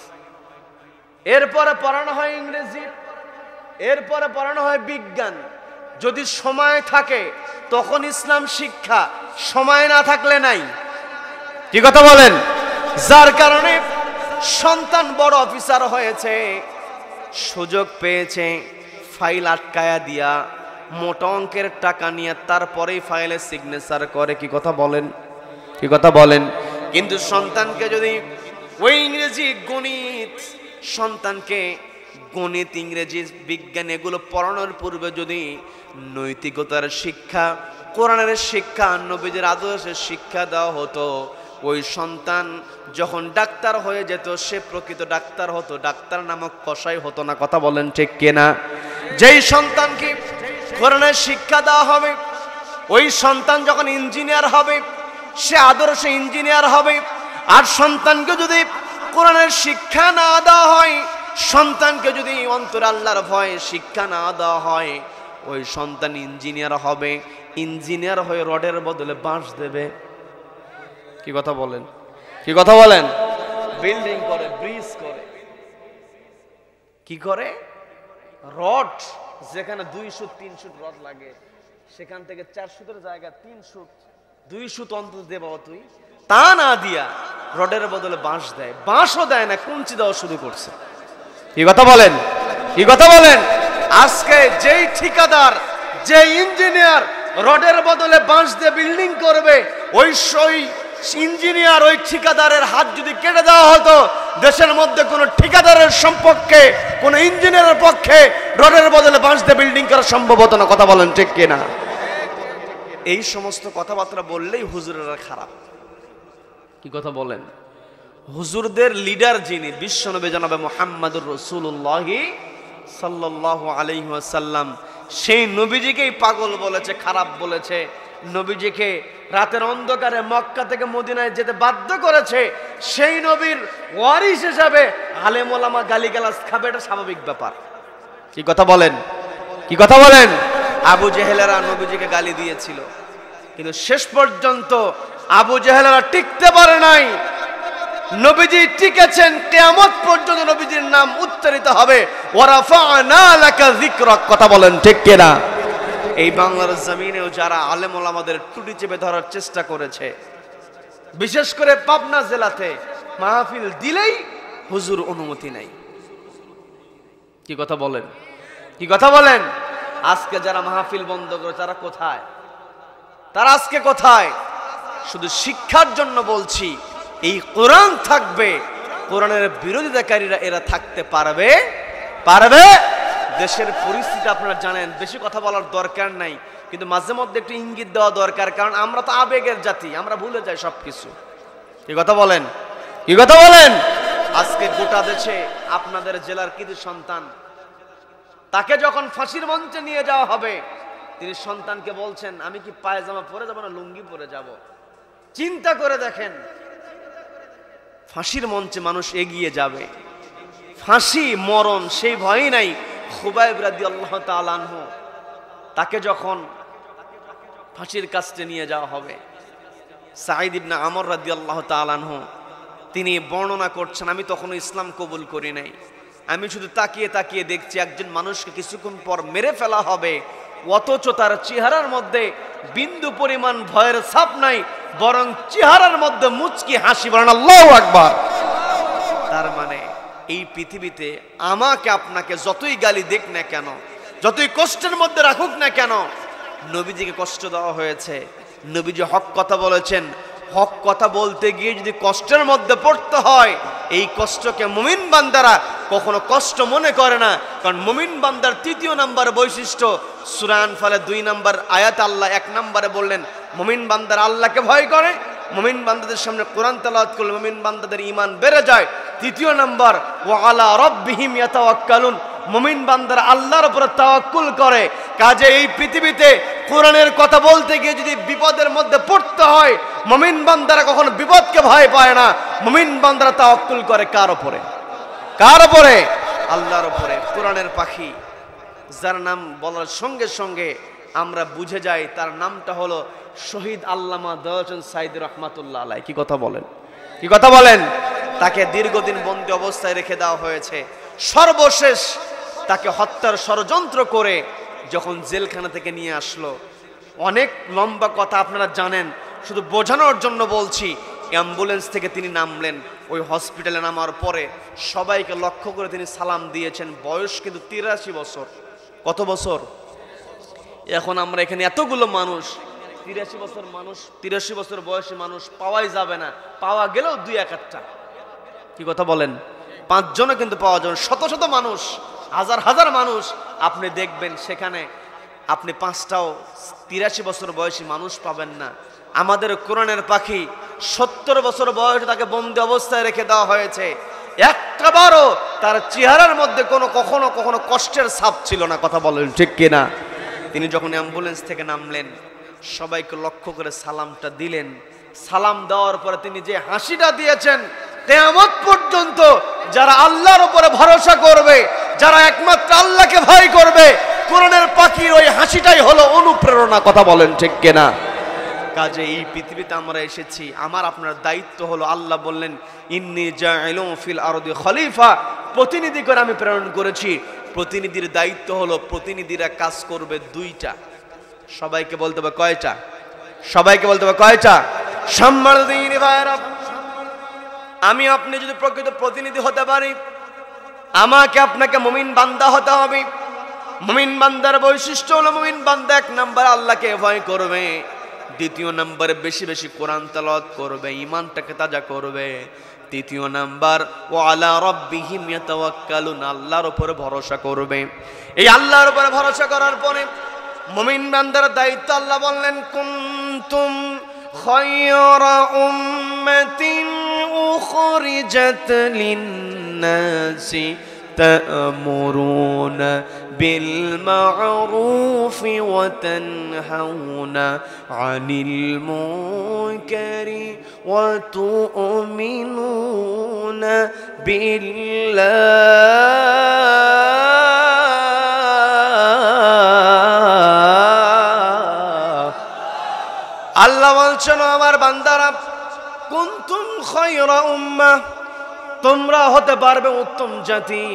এরপরে পড়ানো হয় ইংরেজি, এরপরে পড়ানো হয় বিজ্ঞান। যদি সময় থাকে তখন ইসলাম শিক্ষা, সময় না থাকলে নাই। কি কথা বলেন? যার কারণে সন্তান বড় অফিসার হয়েছে, সুযোগ পেয়েছে, ফাইল আটকায়া দিয়া মোটা অঙ্কের টাকা নিয়ে তারপরেই ফাইলে সিগনেচার করে। কি কথা বলেন? কি কথা বলেন? কিন্তু সন্তানকে যদি ওই ইংরেজি, গণিত, সন্তানকে গণিত, ইংরেজি, বিজ্ঞান এগুলো পড়ানোর পূর্বে যদি নৈতিকতার শিক্ষা, কোরআনের শিক্ষা, নবীদের আদর্শের শিক্ষা দেওয়া হতো, ওই সন্তান যখন ডাক্তার হয়ে যেত সে প্রকৃত ডাক্তার হতো, ডাক্তার নামক কসাই হতো না। কথা বলেন ঠিক কিনা? যেই সন্তানকে কোরআনের শিক্ষা দেওয়া হবে, ওই সন্তান যখন ইঞ্জিনিয়ার হবে সে আদর্শ ইঞ্জিনিয়ার হবে। আর সন্তানকে যদি কোরআনের শিক্ষা না দেওয়া হয়, সন্তানকে যদি অন্তরে আল্লাহর ভয় শিক্ষা না দেওয়া হয়, ওই সন্তান ইঞ্জিনিয়ার হবে, ইঞ্জিনিয়ার হয়ে রডের বদলে বাঁশ দেবে। কি কথা বলেন? কি কথা বলেন? বিল্ডিং করে, ব্রিজ করে, কি করে? রড যেখানে 2 ফুট 3 ফুট রড লাগে, সেখান থেকে 4 ফুটের জায়গা 3 ফুট 2 ফুট অন্তত দে বাবা তুই, তা না দিয়া রডের বদলে বাঁশ দেয়। বাঁশও দেয় না, কুঞ্চি দেওয়া শুরু করছে। কি কথা বলেন? কি কথা বলেন? আজকে যেই ঠিকাদার, যে ইঞ্জিনিয়ার রডের বদলে বাঁশ দিয়ে বিল্ডিং করবে, ওই ইঞ্জিনিয়ার, ওই ঠিকাদারের হাত যদি কেটে দেওয়া হতো, দেশের মধ্যে কোনো ঠিকাদারের সম্পর্কে, কোনো ইঞ্জিনিয়ারের পক্ষে রডের বদলে বাঁশ দিয়ে বিল্ডিং করা সম্ভব হতো না। কথা বলেন ঠিক কিনা? এই সমস্ত কথাবার্তা বললেই হুজুরেরা খারাপ। কি কথা বলেন? হুজুরদের লিডার যিনি, বিশ্বনবী জনাবে মুহাম্মদুর রাসূলুল্লাহ সাল্লাল্লাহু আলাইহি ওয়াসাল্লাম, সেই নবীজিকেই পাগল বলেছে, খারাপ বলেছে। নবীজিকে রাতের অন্ধকারে মক্কা থেকে মদিনায় যেতে বাধ্য করেছে। সেই নবীর ওয়ারিস হিসাবে আলেম ওলামা গালিগালাজ খাবে, এটা স্বাভাবিক ব্যাপার। কি কথা বলেন? কি কথা বলেন? আবু জেহেলেরা নবীজিকে গালি দিয়েছিল, কিন্তু শেষ পর্যন্ত আবু জেহেলেরা টিকতে পারে নাই। নবীজি টিকেছেন, কিয়ামত পর্যন্ত নবীজির নাম উচ্চারিত হবে। ওয়া রাফা'না লাকা যিকরাক। কথা বলেন ঠিক কিনা? এই বাংলার জমিনেও যারা আলেম ওলামাদের টুটি চেপে ধরার চেষ্টা করেছে, বিশেষ করে পাবনা জেলাতে মাহফিল দিলেই হুজুর অনুমতি নাই। কি কথা বলেন, কি কথা বলেন? আজকে যারা মাহফিল বন্ধ করে তারা কোথায়? তারা আজকে কোথায়? শুধু শিক্ষার জন্য বলছি, এই কোরআন থাকবে, কোরআনের বিরোধিতাকারীরা এরা থাকতে পারবে পারবে? দেশের পরিস্থিতি আপনারা জানেন, বেশি কথা বলার দরকার নাই, কিন্তু মাঝে মধ্যে একটু ইঙ্গিত দেওয়া দরকার, কারণ আমরা তো আবেগের জাতি, আমরা ভুলে যাই সবকিছু। কি কথা বলেন, কি কথা বলেন? আজকে গোটা দেশে আপনাদের জেলার কৃতি সন্তান, তাকে যখন ফাঁসির মঞ্চে নিয়ে যাওয়া হবে, তিনি সন্তানকে বলছেন, আমি কি পায়জামা পরে যাব না লুঙ্গি পরে যাব? চিন্তা করে দেখেন, ফাঁসির মঞ্চে মানুষ এগিয়ে যাবে, ফাঁসি মরণ সেই ভয় নাই। খুবাইব রাদিয়াল্লাহু তাআলা আনহু, তাকে যখন ফাঁসির কাস্টে নিয়ে যাওয়া হবে, সাঈদ ইবনে আমর রাদিয়াল্লাহু তাআলা আনহু তিনি বর্ণনা করছেন, আমি তখনও ইসলাম কবুল করি নাই, আমি শুধু তাকিয়ে তাকিয়ে দেখছি একজন মানুষকে কিছুক্ষণ পর মেরে ফেলা হবে, অথচ তার চেহারার মধ্যে বিন্দু পরিমাণ ভয়ের ছাপ নাই, বরং চেহারার মধ্যে মুচকি হাসি। বলেন আল্লাহু আকবার। তার মানে এই পৃথিবীতে আমাকে আপনাকে যতই গালি দেখ না কেন, যতই কষ্টের মধ্যে রাখুক না কেন, নবীজিকে কষ্ট দেওয়া হয়েছে, নবীজি হক কথা বলেছেন, হক কথা বলতে গিয়ে যদি কষ্টের মধ্যে পড়তে হয়, এই কষ্টকে মুমিন বান্দারা কখনো কষ্ট মনে করে না, কারণ মুমিন বান্দার তৃতীয় নাম্বার বৈশিষ্ট্য সূরা আনফালের 2 নম্বর আয়াত আল্লাহ 1 নম্বরে বললেন, মুমিন বান্দারা আল্লাহকে ভয় করে, মুমিন বান্দাদের সামনে কোরআন তেলাওয়াত করলে মুমিন বান্দাদের ঈমান বেড়ে যায়। তৃতীয় নাম্বার ওয়া আলা রাব্বিহিম ইয়াতাওয়াক্কালুন, মুমিন বান্দারা আল্লাহর উপর তাওয়াক্কুল করে। কাজে এই পৃথিবীতে কোরআনের কথা বলতে গিয়ে যদি বিপদের মধ্যে পড়তে হয়, মুমিন বান্দারা কখনো বিপদকে ভয় পায় না, মুমিন বান্দারা তাওয়াক্কুল করে কার উপরে? কার উপরে? আল্লাহর উপরে। কোরআনের পাখি যার নাম বলার সঙ্গে সঙ্গে আমরা বুঝে যাই, তার নামটা হলো শহীদ আল্লামা দয়াচন্দ সাঈদী রহমাতুল্লাহ আলাইহি। কি কথা বলেন, কি কথা বলেন? তাকে দীর্ঘদিন বন্দী অবস্থায় রেখে দেওয়া হয়েছে, সর্বশেষ তাকে হত্যার ষড়যন্ত্র করে যখন জেলখানা থেকে নিয়ে আসলো, অনেক লম্বা কথা আপনারা জানেন, শুধু বোঝানোর জন্য বলছি। অ্যাম্বুলেন্স থেকে তিনি নামলেন, ওই হসপিটালে নামার পরে সবাইকে লক্ষ্য করে তিনি সালাম দিয়েছেন। বয়স কিন্তু 83 বছর। কত বছর? এখন আমরা এখানে এতগুলো মানুষ, 83 বছর মানুষ, 83 বছর বয়সী মানুষ পাওয়াই যাবে না, পাওয়া গেলেও 2-1টা। কি কথা বলেন? 5 জনও কিন্তু পাওয়া যাবে। শত শত মানুষ, হাজার হাজার মানুষ আপনি দেখবেন, সেখানে আপনি 5টাও 83 বছর বয়সী মানুষ পাবেন না। আমাদের কোরআনের পাখি 70 বছর বয়সে তাকে বন্দী অবস্থায় রেখে দেওয়া হয়েছে, একটাবারও তার চেহারার মধ্যে কখনো কখনো কষ্টের ছাপ ছিল না। কথা বলেন ঠিক কিনা? তিনি যখন অ্যাম্বুলেন্স থেকে নামলেন, সবাইকে লক্ষ্য করে সালামটা দিলেন। সালাম দেওয়ার পরে তিনি যে হাসিটা দিয়েছেন, কিয়ামত পর্যন্ত যারা আল্লাহর উপরে ভরসা করবে, যারা একমাত্র আল্লাহকে ভয় করবে, কোরআনের পাখির ওই হাসিটাই হলো অনুপ্রেরণা। কথা বলেন ঠিক কিনা? কাজে এই পৃথিবীতে আমরা এসেছি, আমার আপনার দায়িত্ব হলো, আল্লাহ বললেন ইন্নী জাইলুন ফিল আরদি খলিফা, প্রতিনিধি করে আমি প্রেরণ করেছি। প্রতিনিধির দায়িত্ব হলো, প্রতিনিধিরা কাজ করবে 2টা। সবাইকে বলতে হবে কয়টা? সবাইকে বলতে হবে কয়টা? সম্মানিত ভাইরা, আমি আপনি যদি প্রকৃত প্রতিনিধি হতে পারি, আমাকে আপনাকে মুমিন বান্দা হতে হবে। মুমিন বান্দার বৈশিষ্ট্য হলো, মুমিন বান্দা 1 নাম্বার আল্লাহকে ভয় করবে, 2 নম্বরে বেশি বেশি কোরআন তেলাওয়াত করবে, ঈমানটাকে তাজা করবে, 3 নাম্বার ওয়া আলা রাব্বিহিম ইয়াতাওয়াক্কালুন, আল্লাহর উপরে ভরসা করবে। এই আল্লাহর উপরে ভরসা করার পরে মুমিন বান্দার দায়িত্ব আল্লাহ বললেন কুনতুম খায়রা উম্মাতিন উখরিজাত লিন-নাসি তা'মুরুনা বিল মা'রুফি ওয়া তানহাউনা আনিল মুনকারি ওয়া তু'মিনুনা বিল্লাহ। আল্লাহ বলছেন, আমার বান্দারা, কুনতুম খায়রা উম্মাহ, তোমরা হতে পারবে উত্তম জাতি,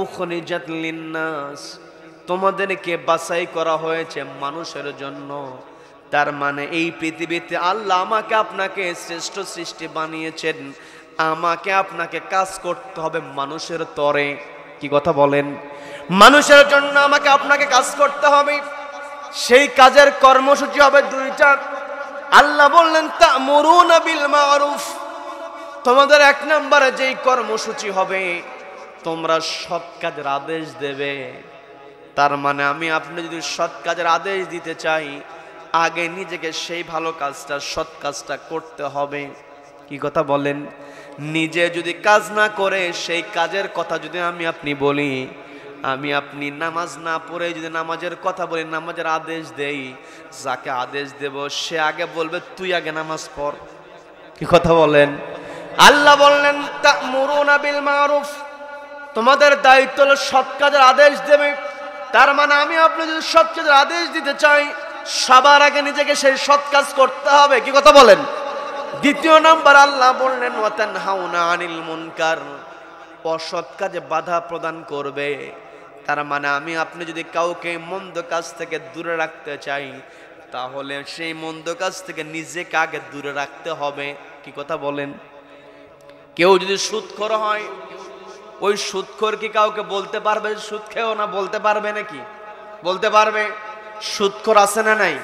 উখরিজাত লিন-নাস, তোমাদেরকে বাছাই করা হয়েছে মানুষের জন্য। তার মানে এই পৃথিবীতে আল্লাহ আমাকে আপনাকে শ্রেষ্ঠ সৃষ্টি বানিয়েছেন, আমাকে আপনাকে কাজ করতে হবে মানুষের তরে। কি কথা বলেন? মানুষের জন্য আমাকে আপনাকে কাজ করতে হবে। সেই কাজের কর্মসূচি হবে দুইটা। আল্লাহ বললেন তা'মুরুনা বিল মা'রুফ, তোমাদের এক নম্বরে যেই কর্মসূচি হবে তোমরা সৎ কাজের আদেশ দেবে। তার মানে আমি আপনি যদি সৎ কাজের আদেশ দিতে চাই, আগে নিজেকে সেই ভালো কাজটা, সৎ কাজটা করতে হবে। কি কথা বলেন? নিজে যদি কাজ না করে সেই কাজের কথা যদি আমি আপনি বলি, আমি আপনি নামাজ না পড়ে যদি নামাজের কথা বলি, নামাজের আদেশ দেই, যাকে আদেশ দেব সে আগে বলবে তুই আগে নামাজ পড়। কি কথা বলেন? আল্লাহ বললেন তা'মুরুনা বিল মা'রুফ, তোমাদের দায়িত্ব হলো সৎ কাজের আদেশ দেবে। তার মানে আমি আপনি যদি সৎ কাজের আদেশ দিতে চাই, সবার আগে নিজেকে সেই সৎ কাজ করতে হবে। কি কথা বলেন? দ্বিতীয় নাম্বার আল্লাহ বললেন ওয়া তানহাউনা আনিল মুনকার, অসৎ কাজে বাধা প্রদান করবে। তার মানে আমি আপনি যদি কাউকে মন্দ কাজ থেকে দূরে রাখতে চাই, তাহলে সেই মন্দ কাজ থেকে নিজেকে আগে দূরে রাখতে হবে। কি কথা বলেন? কেউ যদি সুদখোর হয়, ওই সুদখোর কি কাউকে বলতে পারবে সুদ খেও না? বলতে পারবে নাকি? বলতে পারবে? সুদখোর আছে না নাই?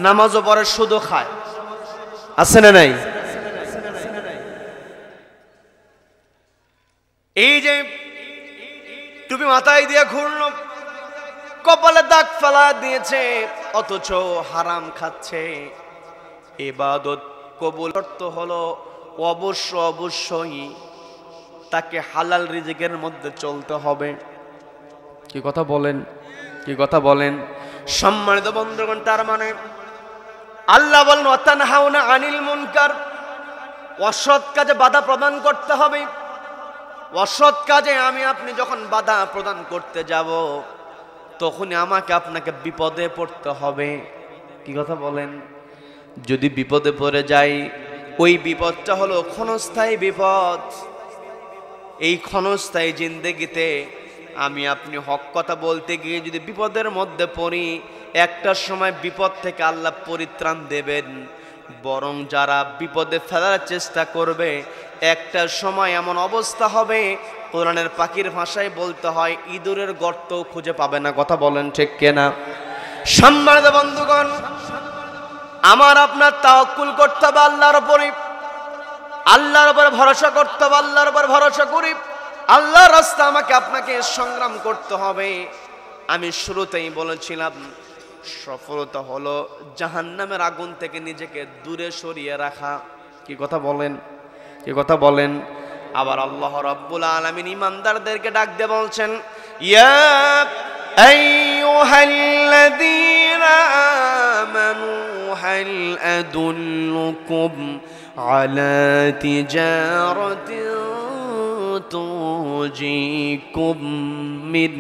নামাজও পড়ে সুদও খায়, আছে না নাই? এই যে টুপি মাথায় দিয়ে ঘুরলো, কপালে দাগ ফেলা দিয়েছে, অথচ হারাম খাচ্ছে। ইবাদত কবুল করতে হলো অবশ্যই তাকে হালাল রিজিকের মধ্যে চলতে হবে। কি কথা বলেন? কি কথা বলেন? সম্মানিত বন্ধুগণ, তার মানে আল্লাহ বলেন ওয়া তানহাউনা আনিল মুনকার, অসৎ কাজে বাধা প্রদান করতে হবে। অসৎ কাজে আমি আপনি যখন বাধা প্রদান করতে যাব, তখনই আমাকে আপনাকে বিপদে পড়তে হবে। কি কথা বলেন? যদি বিপদে পড়ে যাই, ওই বিপদটা হলো ক্ষণস্থায়ী বিপদ। এই ক্ষণস্থায়ী জিন্দেগিতে আমি আপনি হক কথা বলতে গিয়ে যদি বিপদের মধ্যে পড়ি, একটা সময় বিপদ থেকে আল্লাহ পরিত্রাণ দেবেন। বরং যারা বিপদে ফেলার চেষ্টা করবে, একটা সময় এমন অবস্থা হবে, কোরআনের পাখির ভাষায় বলতে হয় ইঁদুরের গর্ত খুঁজে পাবে না। কথা বলেন ঠিক কিনা? সম্মানিত বন্ধুগণ, আমার আপনার তাওয়াক্কুল করতে হবে আল্লাহর উপরে, আল্লাহর উপরে ভরসা করতে হবে। আল্লাহর উপর ভরসা করি, আল্লাহর রাস্তা আমাকে আপনাকে সংগ্রাম করতে হবে। আমি শুরুতেই বলেছিলাম সফলতা হলো জাহান্নামের আগুন থেকে নিজেকে দূরে সরিয়ে রাখা। কি কথা বলেন? কি কথা বলেন? আবার আল্লাহ রাব্বুল আলামিন ঈমানদারদেরকে ডাক দিয়ে বলছেন ইয়া আইয়ুহাল্লাযীনা আমানু হাল আদুল্লুকুম আলা তিজারাতিন তুজিকুম মিন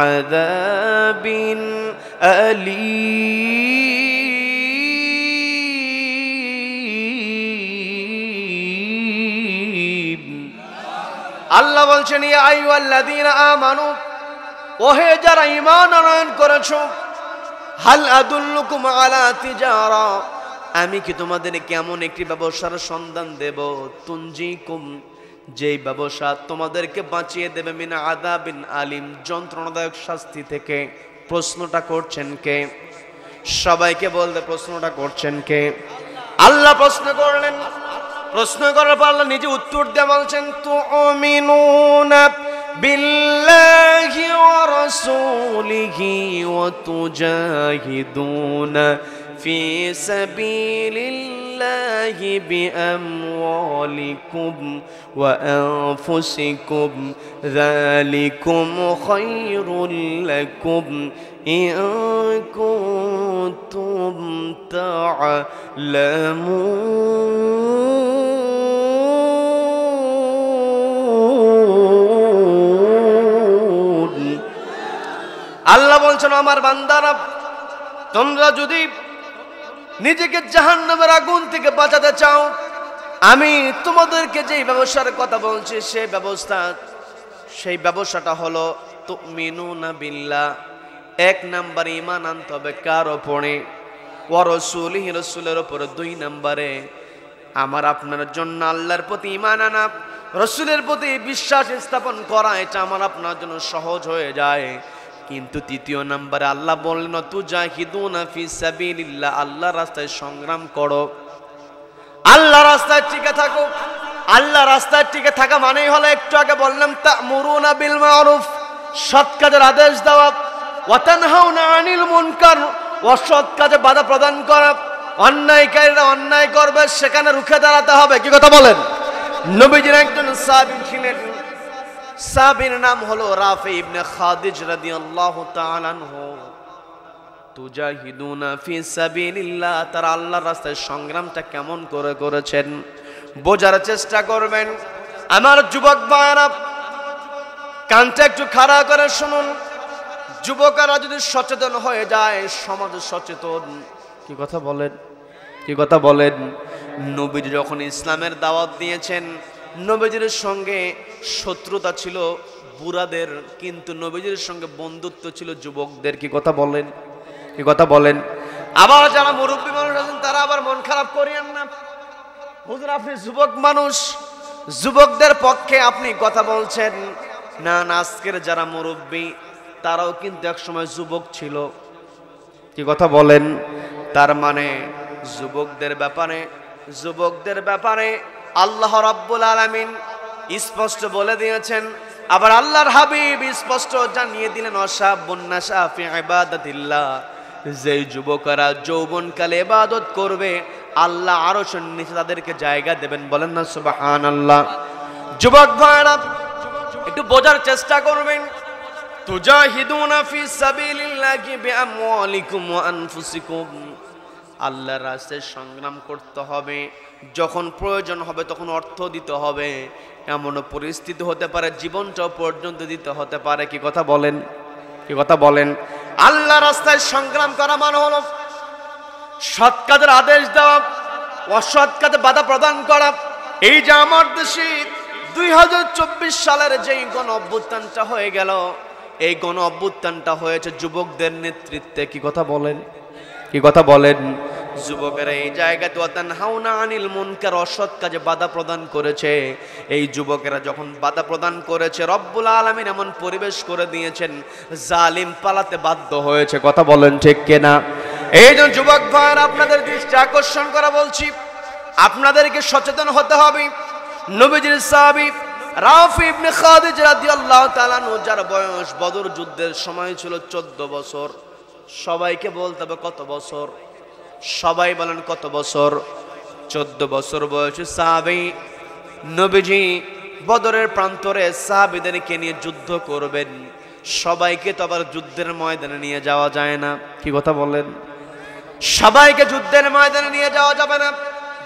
আযাবিন আলীম। আল্লাহ বলছেন ইয়া আইয়ুহাল্লাযীনা আমানু, ওহে যারা ঈমান আনয়ন করেছো, হাল আদুল্লুকুম আলা তিজারা, আমি কি তোমাদেরকে এমন একটি ব্যবসার সন্ধান দেব, তুনজিকুম, যেই ব্যবসা তোমাদেরকে বাঁচিয়ে দেবে, মিন আযাবিন আলিম, যন্ত্রণাদায়ক শাস্তি থেকে। প্রশ্নটা করছেন কে? সবাইকে বলতে প্রশ্নটা করছেন কে? আল্লাহ প্রশ্ন করলেন। প্রশ্ন করার পর আল্লাহ নিজে উত্তর দিয়ে বলছেন তুমিনুনা বিল্লাহি ওয়া রাসূলিহি ওয়া তুজাহিদুনা ফি সাবিলিল্লাহি বিআমওয়ালিকুম ওয়া আনফুসিকুম যালিকুম খায়রুল লাকুম ইন কুনতুম তা'লামুন। আল্লাহ বলছেন আমার বান্দারা, তোমরা যদি নিজেকে জাহান্নামের আগুন থেকে বাঁচাতে চাও, আমি তোমাদেরকে যেই ব্যবসার কথা বলছি সেই ব্যবসাটা হলো তুমিনুনা বিল্লাহ, এক নম্বরে ঈমান আনতে হবে কার উপরে? ওয়া রাসূলিহি, রাসূলের উপরে। দুই নম্বরে আমার আপনার জন্য আল্লাহর প্রতি ঈমান আনা, রাসূলের প্রতি বিশ্বাস স্থাপন করা, এটা আমার আপনার জন্য সহজ হয়ে যায়। কিন্তু তৃতীয় নম্বরে আল্লাহ বললেন তুজাহিদুনা ফি সাবিলিল্লাহ, আল্লাহর রাস্তায় সংগ্রাম করো, আল্লাহ রাস্তায় টিকে থাকো। আল্লাহ রাস্তায় টিকে থাকা মানেই হলো একটু আগে বললাম তা'মুরুনা বিল মা'রুফ, সৎ কাজের আদেশ দেওয়া, ওয়া তানহাউনা আনিল মুনকার, অসৎ কাজে বাধা প্রদান করা। অন্যায়কারীরা অন্যায় করবে, সেখানে রুখে দাঁড়াতে হবে। কি কথা বলেন? নবীজির একজন সাহাবী ছিলেন, সাহাবীর নাম হলো রাফি ইবনে খাদিজ রাদিয়াল্লাহু তাআলা আনহু। তুজাহিদুনা ফি সাবিলিল্লাহ, তারা আল্লাহর রাস্তায় সংগ্রামটা কেমন করে করেছেন বোঝার চেষ্টা করবেন। আমার যুবক ভাইরা, কানটা একটু খাড়া করে শুনুন। যুবকেরা যদি সচেতন হয়ে যায়, সমাজ সচেতন। কি কথা বলেন? কি কথা বলেন? নবীজি যখন ইসলামের দাওয়াত দিয়েছেন, নবীজির সঙ্গে শত্রুতা ছিল বুড়াদের, কিন্তু নবীজির সঙ্গে বন্ধুত্ব ছিল যুবকদের। কি কথা বলেন? কি কথা বলেন? আবার যারা মুরব্বী মানুষ আছেন তারা আবার মন খারাপ করিয়েন না। হুজুর আপনি যুবক মানুষ, যুবকদের পক্ষে আপনি কথা বলছেন না। আজকের যারা মুরব্বী তারাও কিন্তু একসময় যুবক ছিল। কি কথা বলেন? তার মানে যুবকদের ব্যাপারে আল্লাহ রাব্বুল আলামিন স্পষ্ট বলে দিয়েছেন। আবার আল্লাহর হাবিব স্পষ্ট জানিয়ে দিলেন ওয়াশাবুন নাশা ফি ইবাদাতিল্লাহ, যেই যুবকরা যৌবনকালে ইবাদত করবে আল্লাহ আরশের নিচে তাদেরকে জায়গা দেবেন। বলেন না সুবহানাল্লাহ। যুবক ভাইরা একটু বোঝার চেষ্টা করবেন। তুজাহিদুনা ফি সাবিলিল্লাহি বিআমওয়ালিকুম ওয়া আনফুসিকুম, আল্লাহর রাস্তায় সংগ্রাম করতে হবে। যখন প্রয়োজন হবে তখন অর্থ দিতে হবে। এমন পরিস্থিতি হতে পারে জীবনটাও পর্যন্ত দিতে হতে পারে। কি কথা বলেন? কি কথা বলেন? আল্লাহর রাস্তায় সংগ্রাম করা মানে হলো সৎ কাজের আদেশ দেওয়া, অসৎ কাজে বাধা প্রদান করা। এই যে আমার দেশে 2024 সালের যেই গণ অভ্যুত্থানটা হয়ে গেল, এই গণ অভ্যুত্থানটা হয়েছে যুবকদের নেতৃত্বে। কি কথা বলেন? কি কথা বলেন? যুবকেরা এই জায়গাতে ওয়াতানহাউনা আনিল মুনকার, অসৎ কাজে বাধা প্রদান করেছে। এই যুবকেরা যখন বাধা প্রদান করেছে, রব্বুল আলামিন এমন পরিবেশ করে দিয়েছেন জালিম পালাতে বাধ্য হয়েছে। কথা বলেন ঠিক কিনা? এই জন্য যুবক ভাইরা আপনাদের দৃষ্টি আকর্ষণ করা বলছি, আপনাদেরকে সচেতন হতে হবে। নবীজির সাহাবী রাফি ইবনে খাদিজ রাদিয়াল্লাহু তাআলা আনহু, যার বয়স বদর যুদ্ধের সময় ছিল 14 বছর। সবাইকে বলতে হবে কত বছর? সবাই বলেন কত বছর? 14 বছর বয়সী সাহাবী। নবীজি বদরের প্রান্তরে সাহাবীদেরকে নিয়ে যুদ্ধ করবেন। সবাইকে তো আবার যুদ্ধের ময়দানে নিয়ে যাওয়া যায় না। কি কথা বলেন? সবাইকে যুদ্ধের ময়দানে নিয়ে যাওয়া যাবে না।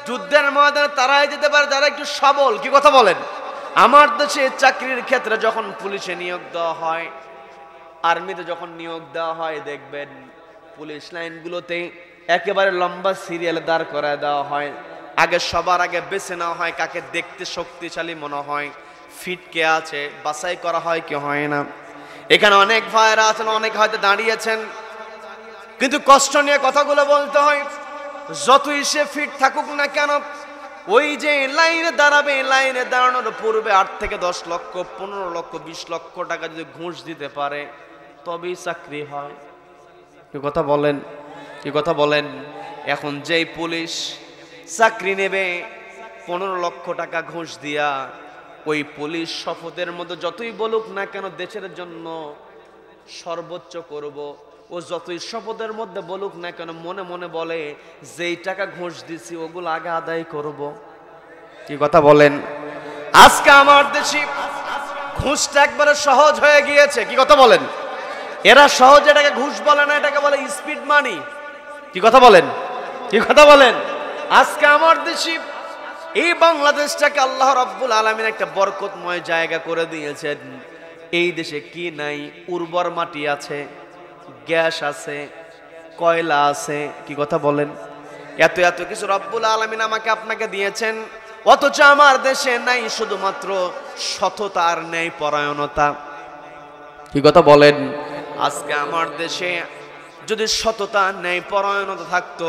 যুদ্ধের ময়দানে তারাই যেতে পারে যারা একটু সবল। কি কথা বলেন? আমার দেশে চাকরির ক্ষেত্রে যখন পুলিশে নিয়োগ দেওয়া হয়, আর্মিতে যখন নিয়োগ দেওয়া হয়, দেখবেন পুলিশ লাইনগুলোতে একেবারে লম্বা সিরিয়ালে দাঁড় করায় দেওয়া হয়। আগে সবার আগে বেছে নেওয়া হয় কাকে দেখতে শক্তিশালী মনে হয়, ফিট কে আছে, বাছাই করা হয় কি হয় না। এখানে অনেক ভাইরা আছেন, অনেক হয়তো দাঁড়িয়েছেন, কিন্তু কষ্ট নিয়ে কথাগুলো বলতে হয়। যতই সে ফিট থাকুক না কেন, ওই যে লাইনে দাঁড়াবে, লাইনে দাঁড়ানোর পূর্বে 8 থেকে 10 লক্ষ, 15 লক্ষ, 20 লক্ষ টাকা যদি ঘুষ দিতে পারে তবেই চাকরি হয়। কি কথা বলেন? কি কথা বলেন? এখন যেই পুলিশ চাকরি নেবে 15 লক্ষ টাকা ঘুষ দিয়া, ওই পুলিশ শপথের মধ্যে যতই বলুক না কেন দেশের জন্য সর্বোচ্চ করব, ও যতই শপথের মধ্যে বলুক না কেন মনে মনে বলে যেই টাকা ঘুষ দিছি ওগুলো আগে আদায় করব। কি কথা বলেন? আজকে আমার দেশে ঘুষটা একবারে সহজ হয়ে গিয়েছে। কি কথা বলেন? এরা সহজে এটাকে ঘুষ বলে না, এটাকে বলে স্পিড মানি। কি কথা বলেন? কি কথা বলেন? আজকে আমার দেশে এই বাংলাদেশটাকে আল্লাহ রাব্বুল আলামিন একটা বরকতময় জায়গা করে দিয়েছেন। এই দেশে কি নাই? উর্বর মাটি আছে, গ্যাস আছে, কয়লা আছে। কি কথা বলেন? এত এত কিছু রব্বুল আলামিন আমাকে আপনাকে দিয়েছেন, অথচ আমার দেশে নাই শুধুমাত্র সততা আর ন্যায় পরায়ণতা। কি কথা বলেন? আজকে আমার দেশে যদি সততা ন্যায় পরায়ণতা থাকতো,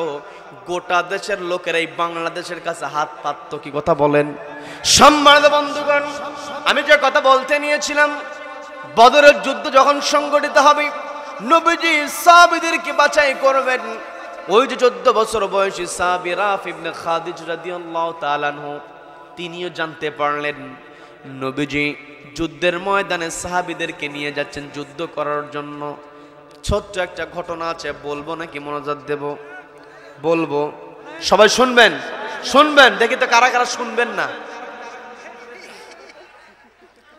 গোটা দেশের লোকের এই বাংলাদেশের কাছে হাত পাতত। কি কথা বলেন? সম্মানিত বন্ধুগণ, আমি যে কথা বলতে নিয়েছিলাম, বদরের যুদ্ধ যখন সংগঠিত হবে, নবীজি সাহাবীদেরকে বাছাই করবেন। ওই যে 14 বছর বয়সী সাহাবী রাফি ইবনে খাদিজ রাদিয়াল্লাহু তাআলা আনহু, তিনিও জানতে পারলেন নবীজি যুদ্ধের ময়দানে সাহাবীদেরকে নিয়ে যাচ্ছেন যুদ্ধ করার জন্য। ছোট্ট একটা ঘটনা আছে, বলবো নাকি মনোযোগ দেব? বলবো, সবাই শুনবেন? শুনবেন, দেখি তো কারা কারা শুনবেন না।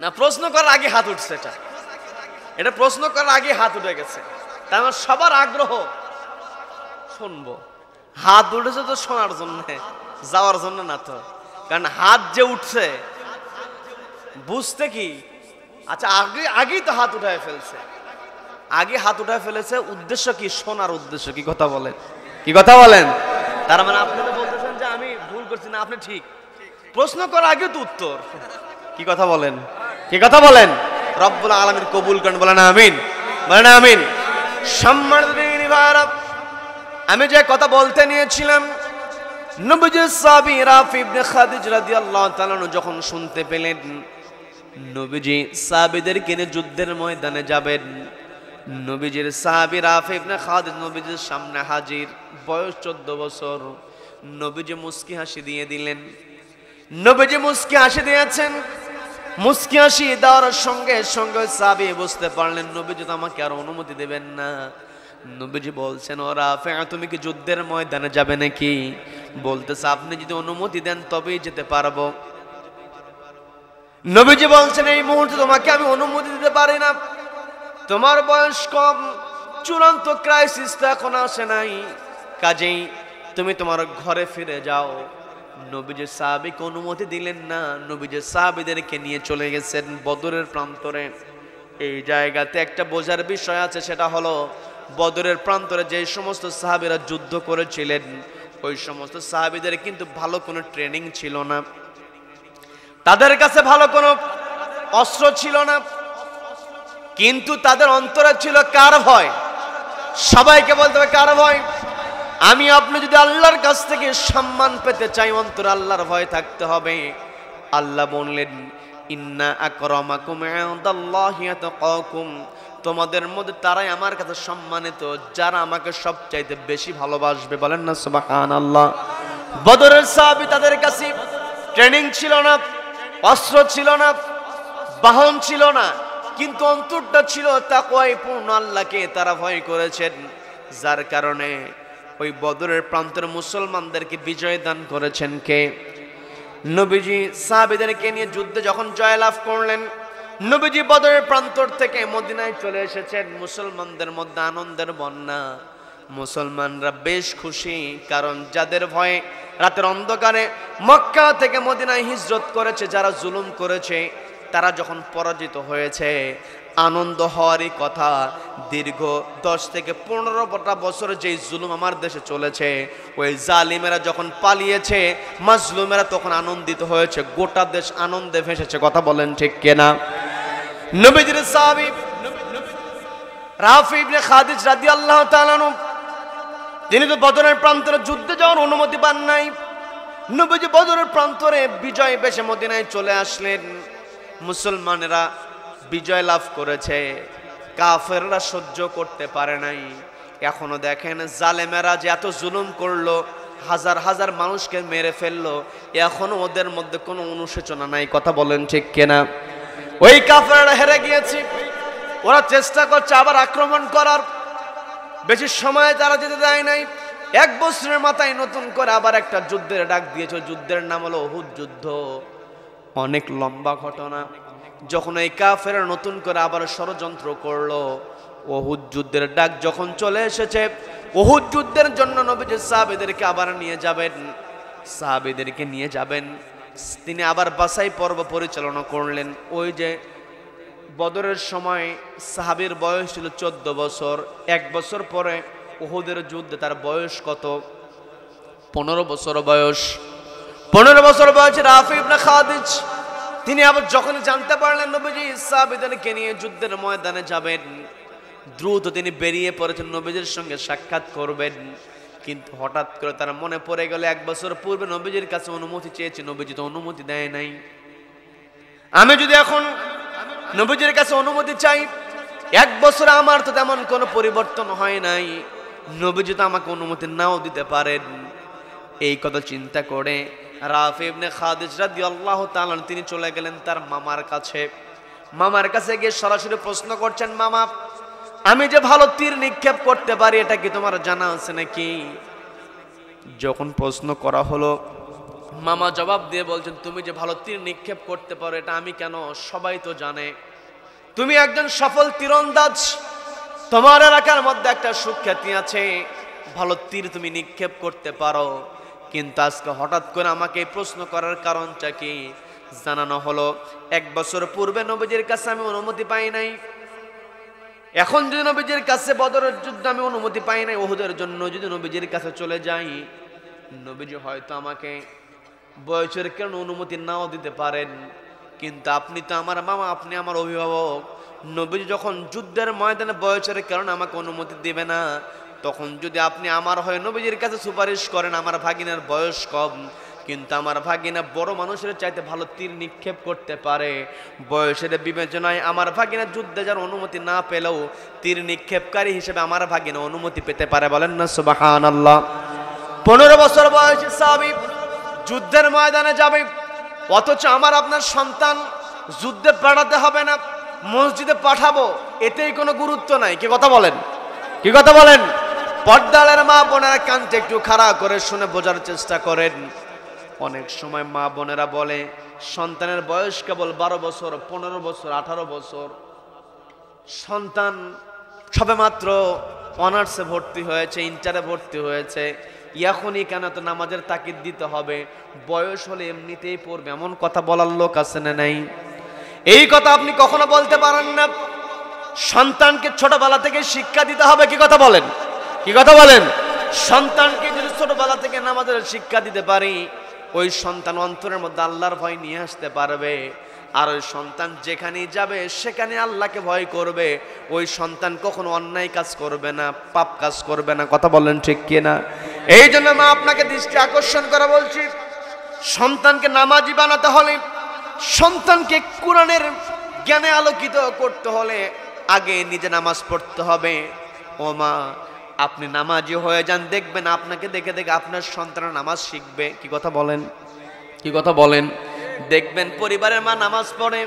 না, প্রশ্ন করার আগে হাত উঠছে, এটা প্রশ্ন করার আগে হাত উঠে গেছে, তাই আমার সবার আগ্রহ শুনবো। হাত উঠেছে তো শোনার জন্য, যাওয়ার জন্য না তো। কারণ হাত যে উঠছে বুঝতে কি, আচ্ছা আগেই তো হাত উঠায় ফেলছে, আগে হাত উঠায় ফেলেছে, উদ্দেশ্য কি? শোনার উদ্দেশ্য। কি কথা বলেন? কি কথা বলেন? তার মানে আপনারা বলতেছেন যে আমি ভুল করছি না, আপনি ঠিক। প্রশ্ন করার আগে তো উত্তর। কি কথা বলেন? কি কথা বলেন? রব্বুল আলামিন কবুল করেন, বলেন আমিন, বলেন আমিন। সম্মানিত ভাইরা, আমি যে কথা বলতে নিয়েছিলাম, নবীজি সাহাবী রাফি ইবনে খাদিজ রাদিয়াল্লাহু তাআলা যখন শুনতে পেলেন নবীজি সাহাবীদেরকে নিয়ে যুদ্ধের ময়দানে যাবেন, নবীজির সাহাবী রাফি ইবনে খাদিজ নবীজির সামনে হাজির, বয়স 14 বছর। নবীজি মুস্কি হাসি দিয়ে দিলেন। নবীজি মুস্কি হাসি দিয়েছেন। মুস্কি হাসি দেওয়ার সঙ্গে সঙ্গে সাহাবী বুঝতে পারলেন নবীজি তো আমাকে আর অনুমতি দেবেন না। নবীজি বলছেন, ও রাফি, তুমি কি যুদ্ধের ময়দানে যাবে নাকি? বলতেছে, আপনি যদি অনুমতি দেন তবেই যেতে পারবো। নবীজি বলছেন, এই মুহূর্তে তোমাকে আমি অনুমতি দিতে পারি না, তোমার বয়স কম, চূড়ান্ত ক্রাইসিস তো এখন আসে নাই, কাজেই তুমি তোমার ঘরে ফিরে যাও। নবীজি সাহাবীকে অনুমতি দিলেন না। নবীজি সাহাবীদেরকে নিয়ে চলে গেছেন বদরের প্রান্তরে। এই জায়গাতে একটা বোঝার বিষয় আছে, সেটা হলো বদরের প্রান্তরে যে সমস্ত সাহাবীরা যুদ্ধ করেছিলেন, ওই সমস্ত সাহাবীদের কিন্তু ভালো কোনো ট্রেনিং ছিল না, তাদের কাছে ভালো কোনো অস্ত্র ছিল না, কিন্তু তাদের অন্তরে ছিল কার ভয়? সবাইকে বলতে হবে কার ভয়? আমি আপনি যদি আল্লাহর কাছ থেকে সম্মান পেতে চাই, অন্তরে আল্লাহর ভয় থাকতে হবে। আল্লাহ বললেন, ইন্না আকরামাকুম ইনদাল্লাহি আতকাকুম, তোমাদের মধ্যে তারাই আমার কাছে সম্মানিত যারা আমাকে সবচাইতে বেশি ভালোবাসবে। বলেন না সুবহানাল্লাহ। বদরের সাহাবী, তাদের কাছে ট্রেনিং ছিল না, অস্ত্র ছিল না, বাহন ছিল না, কিন্তু অন্তরটা ছিল তাকওয়ায় পূর্ণ, আল্লাহকে তারা ভয় করেছেন, যার কারণে ওই বদরের প্রান্তের মুসলমানদেরকে বিজয় দান করেছেন কে? নবীজি সাহাবীদেরকে নিয়ে যুদ্ধে যখন জয়লাভ করলেন, নবীজি বদরের প্রান্তর থেকে মদিনায় চলে এসেছেন। মুসলমানদের মধ্যে আনন্দের বন্যা, মুসলমানরা বেশ খুশি, কারণ যাদের ভয়ে রাতের অন্ধকারে মক্কা থেকে মদিনায় হিজরত করেছে, যারা জুলুম করেছে, তারা যখন পরাজিত হয়েছে, আনন্দ হওয়ারই কথা। দীর্ঘ 10 থেকে 15টা বছর যেই জুলুম আমার দেশে চলেছে, ওই জালিমেরা যখন পালিয়েছে, মাজলুমেরা তখন আনন্দিত হয়েছে, গোটা দেশ আনন্দে ভেসেছে। কথা বলেন ঠিক কিনা? নবীজির সাহাবী রাফি ইবনে খাদিজ রাদিয়াল্লাহু তাআলা আনহু, তিনি তো বদরের প্রান্তরে যুদ্ধে যাওয়ার অনুমতি পান নাই। নবীজি বদরের প্রান্তরে বিজয় বেশে মদিনায় চলে আসলেন। মুসলমানেরা বিজয় লাভ করেছে, কাফেররা সহ্য করতে পারে নাই। এখনো দেখেন জালেমেরা যে এত জুলুম করলো, হাজার হাজার মানুষকে মেরে ফেললো, এখনো ওদের মধ্যে কোনো অনুশোচনা নাই। কথা বলেন ঠিক কিনা? ওই কাফেররা হেরে গিয়েছে, ওরা চেষ্টা করছে আবার আক্রমণ করার, বেশি সময় তারা যেতে দেয় নাই। 1 বছরের মাথায় নতুন করে আবার একটা যুদ্ধের ডাক দিয়েছে। যুদ্ধের নাম হলো উহুদ যুদ্ধ। অনেক লম্বা ঘটনা। যখন এই কাফেররা নতুন করে আবার ষড়যন্ত্র করলো, উহুদ যুদ্ধের ডাক যখন চলে এসেছে, উহুদ যুদ্ধের জন্য নবীজি সাহাবীদেরকে আবার নিয়ে যাবেন, সাহাবীদেরকে নিয়ে যাবেন। তিনি আবার বাছাই পর্ব পরিচালনা করলেন। ওই যে বদরের সময় সাহাবীর বয়স ছিল 14 বছর, 1 বছর পরে উহুদের যুদ্ধে তার বয়স কত? 15 বছর বয়স। 15 বছর বয়সে রাফি ইবনে খাদিজ, তিনি আবার যখন জানতে পারলেন নবীজি সাহাবীদেরকে নিয়ে যুদ্ধের ময়দানে যাবেন, দ্রুত তিনি বেরিয়ে পড়েছেন নবীজির সঙ্গে সাক্ষাৎ করবেন। কিন্তু হঠাৎ করে তার মনে পড়ে গেল 1 বছর পূর্বে নবীজির কাছে অনুমতি চেয়েছি, নবীজি তো অনুমতি দেয় নাই। আমি যদি এখন নবীজির কাছে অনুমতি চাই, 1 বছরে আমার তো তেমন কোনো পরিবর্তন হয় নাই, নবীজি তো আমাকে অনুমতি নাও দিতে পারেন। এই কথা চিন্তা করে রাফি ইবনে খাদিজ রাদিয়াল্লাহু তাআলা তিনি চলে গেলেন তার মামার কাছে। মামার কাছে গিয়ে সরাসরি প্রশ্ন করছেন, মামা আমি যে ভালো তীর নিক্ষেপ করতে পারি এটা কি তোমার জানা আছে নাকি? যখন প্রশ্ন করা হলো, মামা জবাব দিয়ে বলছেন, তুমি যে ভালো তীর নিক্ষেপ করতে পারো এটা আমি কেন, সবাই তো জানে। তুমি একজন সফল তীরন্দাজ, তোমার এলাকার মধ্যে একটা সুখ্যাতি আছে, ভালো তীর তুমি নিক্ষেপ করতে পারো। কিন্তু আজকে হঠাৎ করে আমাকে এই প্রশ্ন করার কারণটা কি? জানানো হলো 1 বছর পূর্বে নবীজির কাছে আমি অনুমতি পাই নাই। এখন যদি নবীজির কাছে বদরের যুদ্ধে আমি অনুমতি পাই নাই, উহুদের জন্য যদি নবীজির কাছে চলে যাই, নবীজি হয়তো আমাকে বয়সের কারণে অনুমতি নাও দিতে পারেন। কিন্তু আপনি তো আমার মামা, আপনি আমার অভিভাবক, নবীজি যখন যুদ্ধের ময়দানে বয়সের কারণে আমাকে অনুমতি দিবে না, তখন যদি আপনি আমার হয়ে নবীজির কাছে সুপারিশ করেন, আমার ভাগিনার বয়স কম কিন্তু আমার ভাগিনা বড় মানুষের চাইতে ভালো তীর নিক্ষেপ করতে পারে, বয়সের বিবেচনায় আমার ভাগিনা যুদ্ধে যার অনুমতি না পেলেও তীর নিক্ষেপকারী হিসেবে আমার ভাগিনা অনুমতি পেতে পারে। বলেন না সুবহানাল্লাহ। 15 বছর বয়সী সাহাবী যুদ্ধের ময়দানে যাবে, অথচ আমার আপনার সন্তান যুদ্ধে পাঠাতে হবে না, মসজিদে পাঠাবো, এতেই কোনো গুরুত্ব নাই। কি কথা বলেন? কি কথা বলেন? পর্দালের মা বোনেরা কানটা একটু খাড়া করে শুনে বোঝার চেষ্টা করেন। অনেক সময় মা বোনেরা বলে সন্তানের বয়স কেবল 12 বছর, 15 বছর, 18 বছর, সন্তান সবেমাত্র অনার্সে ভর্তি হয়েছে, ইন্টারে ভর্তি হয়েছে, এখনই কেন তো নামাজের তাকিদ দিতে হবে, বয়স হলে এমনিতেই পড়বে, এমন কথা বলার লোক আছে না নাই? এই কথা আপনি কখনো বলতে পারেন না। সন্তানকে ছোটবেলা থেকে শিক্ষা দিতে হবে। কি কথা বলেন? কি কথা বলেন? সন্তানকে যদি ছোটবেলা থেকে নামাজের শিক্ষা দিতে পারি, ওই সন্তান অন্তরের মধ্যে আল্লাহর ভয় নিয়ে আসতে পারবে। আর ওই সন্তান যেখানেই যাবে সেখানে আল্লাহকে ভয় করবে। ওই সন্তান কখনো অন্যায় কাজ করবে না, পাপ কাজ করবে না। কথা বলেন ঠিক কিনা? এই জন্য মা আপনাকে দৃষ্টি আকর্ষণ করে বলছি, সন্তানকে নামাজি বানাতে হলে, সন্তানকে কোরআনের জ্ঞানে আলোকিত করতে হলে আগে নিজে নামাজ পড়তে হবে। ও মা, আপনি নামাজি হয়ে যান, দেখবেন আপনাকে দেখে দেখে আপনার সন্তান নামাজ শিখবে। কি কথা বলেন? কি কথা বলেন? দেখবেন পরিবারের মা নামাজ পড়ে,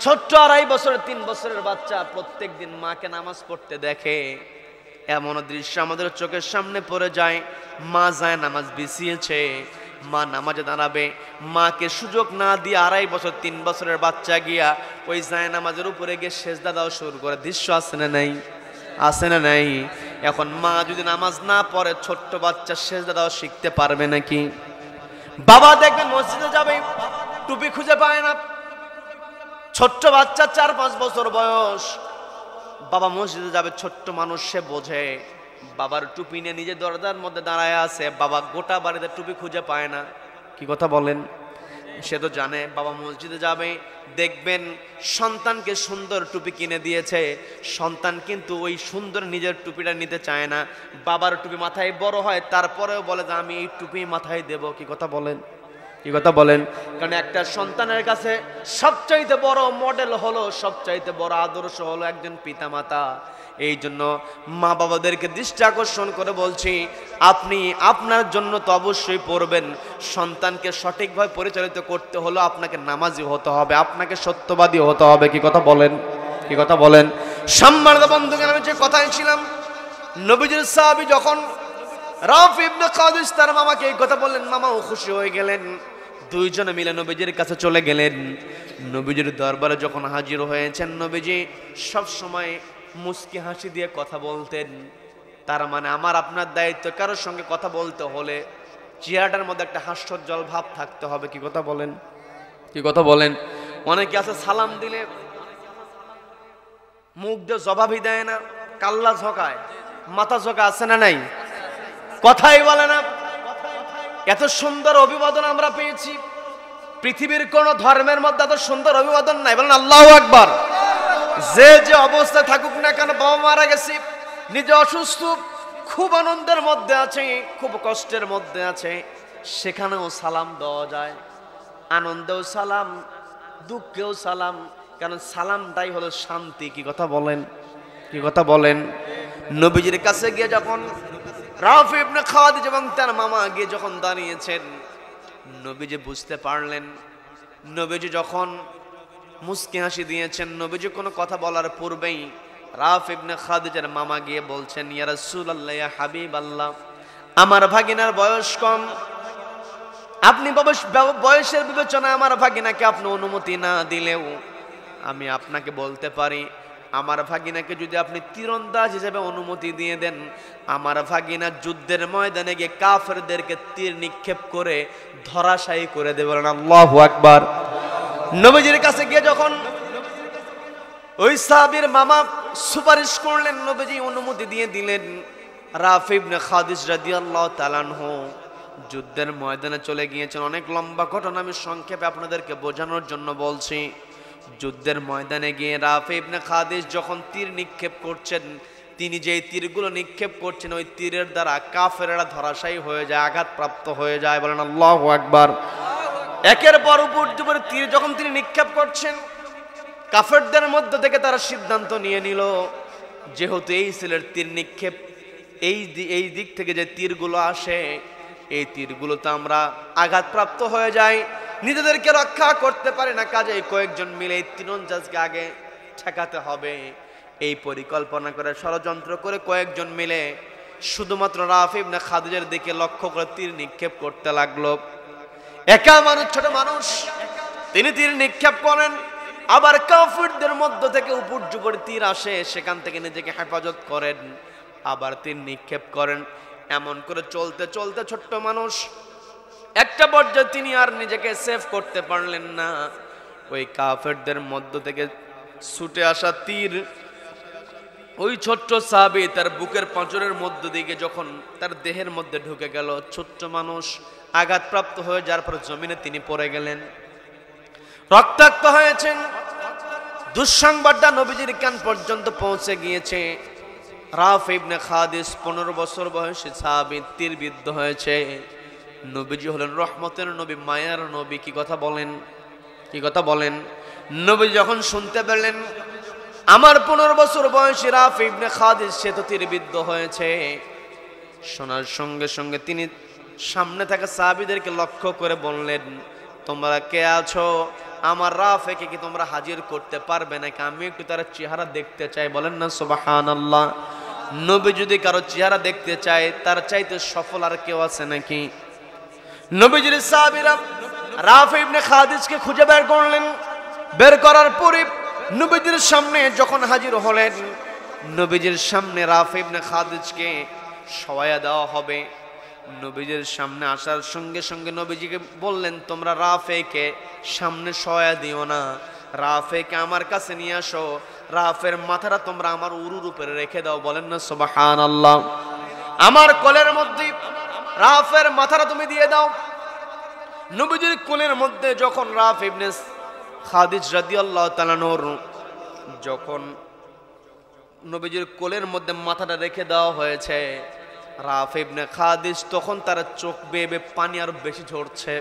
ছোট্ট 2.5 বছর 3 বছরের বাচ্চা প্রত্যেক দিন মাকে নামাজ পড়তে দেখে। এমন দৃশ্য আমাদের চোখের সামনে পড়ে যায়। মা যায় নামাজ বিছিয়েছে, মা নামাজে দাঁড়াবে, মাকে সুযোগ না দিয়ে 2.5 বছর 3 বছরের বাচ্চা গিয়া ওই যায় নামাজের উপরে গিয়ে সেজদা দেওয়া শুরু করে। দৃশ্য আছে না নাই? আছে না নাই? এখন মা যদি নামাজ না পড়ে, ছোট্ট বাচ্চা সেজদা দেওয়া শিখতে পারবে নাকি? বাবা দেখবেন মসজিদে যাবে, টুপি খুঁজে পায় না। ছোট্ট বাচ্চা 4-5 বছর বয়স, বাবা মসজিদে যাবে, ছোট্ট মানুষ, সে বোঝে। বাবার টুপি নিয়ে নিজে দরজার মধ্যে দাঁড়ায় আছে, বাবা গোটা বাড়িতে টুপি খুঁজে পায় না। কি কথা বলেন? সে তো জানে বাবা মসজিদে যাবে, দেখবেন সন্তানকে সুন্দর টুপি কিনে দিয়েছে, সন্তান কিন্তু ওই সুন্দর নিজের টুপিটা নিতে চায় না। বাবার টুপি মাথায় বড় হয়, তারপরেও বলে যে আমি এই টুপি মাথায় দেব। কি কথা বলেন? কি কথা বলেন? কারণ একটা সন্তানের কাছে সবচাইতে বড় মডেল হলো, সবচাইতে বড় আদর্শ হলো একজন পিতামাতা। এই জন্য মা বাবাদেরকে দৃষ্টি আকর্ষণ করে বলছি, আপনি আপনার জন্য তো অবশ্যই পড়বেন, সন্তানকে সঠিকভাবে পরিচালিত করতে হলো আপনাকে নামাজি হতে হবে, আপনাকে সত্যবাদী হতে হবে। কি কথা বলেন? কি কথা বলেন? সম্মানিত বন্ধুগণ, আমি যে কথাই ছিলাম, নবীজির সাহাবী যখন রাফি ইবনে খাদিজ তার মামাকে এই কথা বললেন, মামাও খুশি হয়ে গেলেন। দুইজনে মিলে নবীজির কাছে চলে গেলেন। নবীজির দরবারে যখন হাজির হয়েছেন, নবীজি সব সময় মুস্কি হাসি দিয়ে কথা বলতেন। তার মানে আমার আপনার দায়িত্ব, কারোর সঙ্গে কথা বলতে হলে চেহারাটার মধ্যে একটা হাস্যোজ্জ্বল ভাব থাকতে হবে। কি কথা বলেন? কি কথা বলেন? অনেকে আছে সালাম দিলে মুখ দিয়ে জবাবই দেয় না, কাল্লা ঝোঁকায়, মাথা ঝোঁকা, আছে না নাই? কথাই বলে না। এত সুন্দর অভিবাদন আমরা পেয়েছি, পৃথিবীর কোন ধর্মের মধ্যে এত সুন্দর অভিবাদন নাই। বলেন আল্লাহু আকবার। যে যে অবস্থায় থাকুক না কেন, বাবা মারা গেছে, নিজে অসুস্থ, খুব আনন্দের মধ্যে আছে, খুব কষ্টের মধ্যে আছে, সেখানেও সালাম দেওয়া যায়। আনন্দেও সালাম, দুঃখেও সালাম, কারণ সালামটাই হলো শান্তি। কি কথা বলেন, কি কথা বলেন? নবীজির কাছে গিয়ে যখন রাফি ইবনে খাদিজ এবং তার মামা গিয়ে যখন দাঁড়িয়েছেন, নবীজি বুঝতে পারলেন। নবীজি যখন মুস্কি হাসি দিয়েছেন, নবীজি কোনো কথা বলার পূর্বেই রাফি ইবনে খাদিজের মামা গিয়ে বলছেন, ইয়া রাসূলুল্লাহ, ইয়া হাবিবাল্লাহ, আমার ভাগিনার বয়স কম, আপনি বয়সের বিবেচনায় আমার ভাগিনাকে আপনি অনুমতি না দিলেও আমি আপনাকে বলতে পারি, আমার ভাগিনাকে যদি আপনি তীরন্দাজ হিসেবে অনুমতি দিয়ে দেন, আমার ভাগিনা যুদ্ধের ময়দানে গিয়ে কাফেরদেরকে তীর নিক্ষেপ করে ধরাশায়ী করে দেবেন। আল্লাহু আকবার। নবীজির কাছে গিয়ে যখন ওই সাহাবীর মামা সুপারিশ করলেন, নবীজি অনুমতি দিয়ে দিলেন। রাফি ইবনে খাদিজ রাদিয়াল্লাহু তাআলা আনহু যুদ্ধের ময়দানে চলে গিয়েছেন। অনেক লম্বা ঘটনা, আমি সংক্ষেপে আপনাদেরকে বোঝানোর জন্য বলছি। যুদ্ধের ময়দানে গিয়ে রাফি ইবনে খাদিজ যখন তীর নিক্ষেপ করছেন, তিনি যেই তীরগুলো নিক্ষেপ করছেন, ওই তীরের দ্বারা কাফেররা ধরাশায়ী হয়ে যায়, আঘাতপ্রাপ্ত হয়ে যায়। বলেন আল্লাহু আকবার। একের পর উপর তীর যখন তিনি নিক্ষেপ করছেন, কাফেরদের মধ্য থেকে তারা সিদ্ধান্ত নিয়ে নিল, যেহেতু এই ছেলের তীর নিক্ষেপ, এই দিক থেকে যে তীরগুলো আসে, এই তীরগুলোতে আমরা আঘাতপ্রাপ্ত হয়ে যাই, নিজেদেরকে রক্ষা করতে পারে না, কাজে কয়েকজন মিলে এই তীরন্দাজকে আগে ঠেকাতে হবে। এই পরিকল্পনা করে, ষড়যন্ত্র করে কয়েকজন মিলে শুধুমাত্র রাফি ইবনে খাদিজের দিকে লক্ষ্য করে তীর নিক্ষেপ করতে লাগলো। একা মানুষ, ছোট মানুষ, তিনি তীর নিক্ষেপ করেন, আবার কাফিরদের মধ্য থেকে উপর তীর আসে, সেখান থেকে নিজেকে হেফাজত করেন, আবার তীর নিক্ষেপ করেন। এমন করে চলতে চলতে ছোট্ট মানুষ একটা পর্যায়ে তিনি আর নিজেকে সেভ করতে পারলেন না। ওই কাফেরদের মধ্য থেকে ছুটে আসা তীর ওই ছোট্ট সাহাবী তার বুকের পাঁজরের মধ্য দিকে যখন তার দেহের মধ্যে ঢুকে গেল, ছোট্ট মানুষ আঘাতপ্রাপ্ত হয়ে যার পর জমিনে তিনি পড়ে গেলেন, রক্তাক্ত হয়েছেন। দুঃসংবাদটা নবীজির কান পর্যন্ত পৌঁছে গিয়েছে। রাফি ইবনে খাদিজ 15 বছর বয়সী সাহাবী তীরবিদ্ধ হয়েছে। নবীজি হলেন রহমতের নবী, মায়ার নবী। কি কথা বলেন, কি কথা বলেন? নবী যখন শুনতে পেলেন আমার 15 বছর বয়সী রাফি ইবনে খাদিজ সে তো তীরবিদ্ধ হয়েছে, শোনার সঙ্গে সঙ্গে তিনি সামনে থাকা সাহাবীদেরকে লক্ষ্য করে বললেন, তোমরা কে আছো? আমার রাফিকে কি তোমরা হাজির করতে পারবে নাকি? আমি একটু তার চেহারা দেখতে চাই। বলেন না সুবহানাল্লাহ। নবী যদি কারো চেহারা দেখতে চায়, তার চাইতে সফল আর কেউ আছে নাকি? নবীজির সাহাবীরা রাফি ইবনে খাদিজকে খুঁজে বের করলেন। বের করার পরে নবীজির সামনে যখন হাজির হলেন, নবীজির সামনে রাফি ইবনে খাদিজকে শোয়া দেওয়া হবে। নবীজির সামনে আসার সঙ্গে সঙ্গে নবীজিকে বললেন, তোমরা রাফিকে সামনে শোয়া দিও না, রাফিকে আমার কাছে নিয়ে আসো, রাফের মাথাটা তোমরা আমার উরুর উপরে রেখে দাও। বলেন না সুবহানাল্লাহ। আমার কোলের মধ্যে রাফের মাথাটা তুমি দিয়ে দাও। নবীজির কোলের মধ্যে যখন রাফি ইবনে খাদিজ রাদিয়াল্লাহু তাআলা নূর যখন নবীজির কোলের মধ্যে মাথাটা রেখে দেওয়া হয়েছে, রাফি ইবনে খাদিজ তখন তার চোখ বেয়ে পানি আরো বেশি ঝরছে,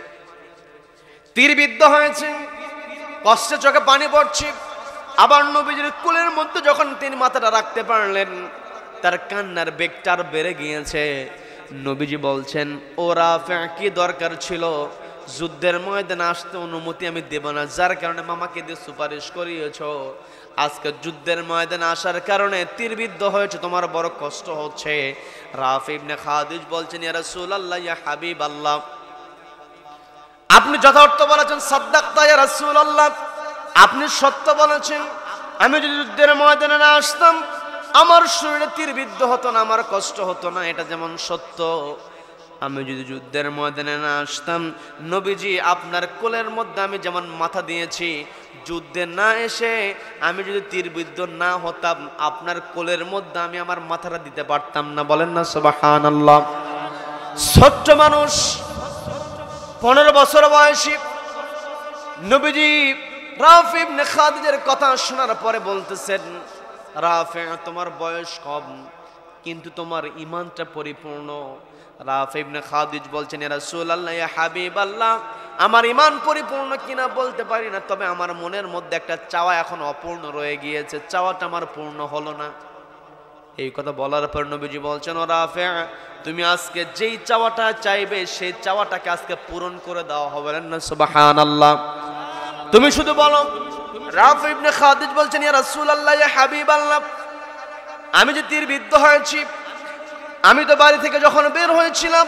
তীরবিদ্ধ হয়েছে, কষ্টে চোখে পানি পড়ছে। আবার নবীজির কোলের মধ্যে যখন তিনি মাথাটা রাখতে পারলেন, তার কান্নার বেগটা আরো বেড়ে গিয়েছে। নবীজি বলছেন, ও রাফি, কি দরকার ছিল যুদ্ধের ময়দানে আসতে? অনুমতি আমি দেব না, যার কারণে মামাকে দিয়ে সুপারিশ করিয়েছ। আজকে যুদ্ধের ময়দানে আসার কারণে তীরবিদ্ধ হয়েছে, তোমার বড় কষ্ট হচ্ছে। রাফি ইবনে খাদিজ বলছেন, ইয়া রাসূলুল্লাহ, ইয়া হাবিবাল্লাহ, আপনি যথার্থ বলেছেন, সাদ্দাকতা ইয়া রাসূলুল্লাহ, আপনি সত্য বলেছেন। আমি যদি যুদ্ধের ময়দানে না আসতাম, আমার শরীরে তীরবিদ্ধ হতো না, আমার কষ্ট হতো না, এটা যেমন সত্য। আমি যদি যুদ্ধের ময়দানে না আসতাম, নবীজি আপনার কোলের মধ্যে আমি যেমন মাথা দিয়েছি, যুদ্ধে না এসে আমি যদি তীরবিদ্ধ না হতাম, আপনার কোলের মধ্যে আমি আমার মাথাটা দিতে পারতাম না। বলেন না সুবহানাল্লাহ। ছোট্ট মানুষ, 15 বছর বয়সী, নবীজি রাফি ইবনে খাদিজের কথা শোনার পরে বলতেছেন, রাফি তোমার বয়স কম কিন্তু তোমার ঈমানটা পরিপূর্ণ। রাফি ইবনে খাদিজ বলছেন, ইয়া রাসূলুল্লাহ, ইয়া হাবিবাল্লাহ, আমার ঈমান পরিপূর্ণ কিনা বলতে পারি না, তবে আমার মনের মধ্যে একটা চাওয়া এখন অপূর্ণ রয়ে গিয়েছে, চাওয়াটা আমার পূর্ণ হলো না। এই কথা বলার পর নবীজি বলছেন, ও রাফি, তুমি আজকে যেই চাওয়াটা চাইবে সেই চাওয়াটাকে আজকে পূরণ করে দেওয়া হবে না। সুবহানাল্লাহ। তুমি শুধু বলো। রাফি ইবনে খাদিজ বলছেন, ইয়া রাসূলুল্লাহ, ইয়া হাবিবাল্লাহ, আমি যে তীরবিদ্ধ হয়েছি, আমি তো বাড়ি থেকে যখন বের হয়েছিলাম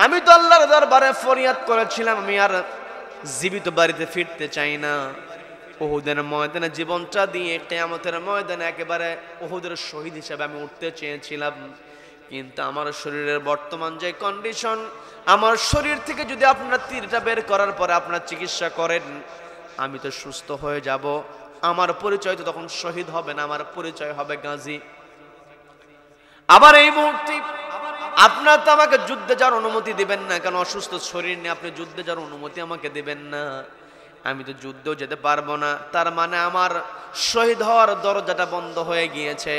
আমি তো আল্লাহর দরবারে ফরিয়াদ করেছিলাম আমি আর জীবিত বাড়িতে ফিরতে চাই না। উহুদের ময়দানে জীবনটা দিয়ে কিয়ামতের ময়দানে একেবারে উহুদের শহীদ হিসেবে আমি উঠতে চেয়েছিলাম, কিন্তু আমার শরীরের বর্তমান যে কন্ডিশন, আমার শরীর থেকে যদি আপনারা তীরটা বের করার পরে আপনারা চিকিৎসা করেন, আমি তো সুস্থ হয়ে যাব, আমার পরিচয় তো তখন শহীদ হবে না, আমার পরিচয় হবে গাজী। আবার এই মুহূর্তে আপনার তো আমাকে যুদ্ধে যাওয়ার অনুমতি দিবেন না, কারণ অসুস্থ শরীর নিয়ে আপনি যুদ্ধে যাওয়ার অনুমতি আমাকে দিবেন না, আমি তো যুদ্ধেও যেতে পারবো না। তার মানে আমার শহীদ হওয়ার দরজাটা বন্ধ হয়ে গিয়েছে।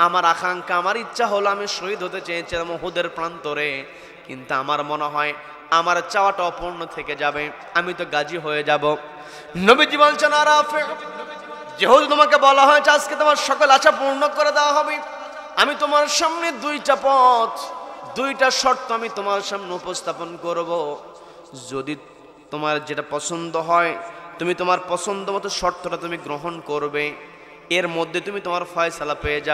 আমার আকাঙ্ক্ষা, আমার ইচ্ছা হলো আমি শহীদ হতে চেয়েছিলাম উহুদের প্রান্তরে, কিন্তু আমার মনে হয় আমার চাওয়াটা অপূর্ণ থেকে যাবে, আমি তো গাজী হয়ে যাব। নবীজি বলছেন, রাফি, যেহেতু তোমাকে বলা হয়েছে আজকে তোমার সকল আশা পূর্ণ করে দেওয়া হবে, আমি তোমার সামনে দুইটা পথ, দুইটা শর্ত আমি তোমার সামনে উপস্থাপন করব। যদি তোমার যেটা পছন্দ হয় তুমি তোমার পছন্দ মতো শর্তটা তুমি গ্রহণ করবে, এর মধ্যে তুমি তোমার ফয়সালা পেয়ে যাবে।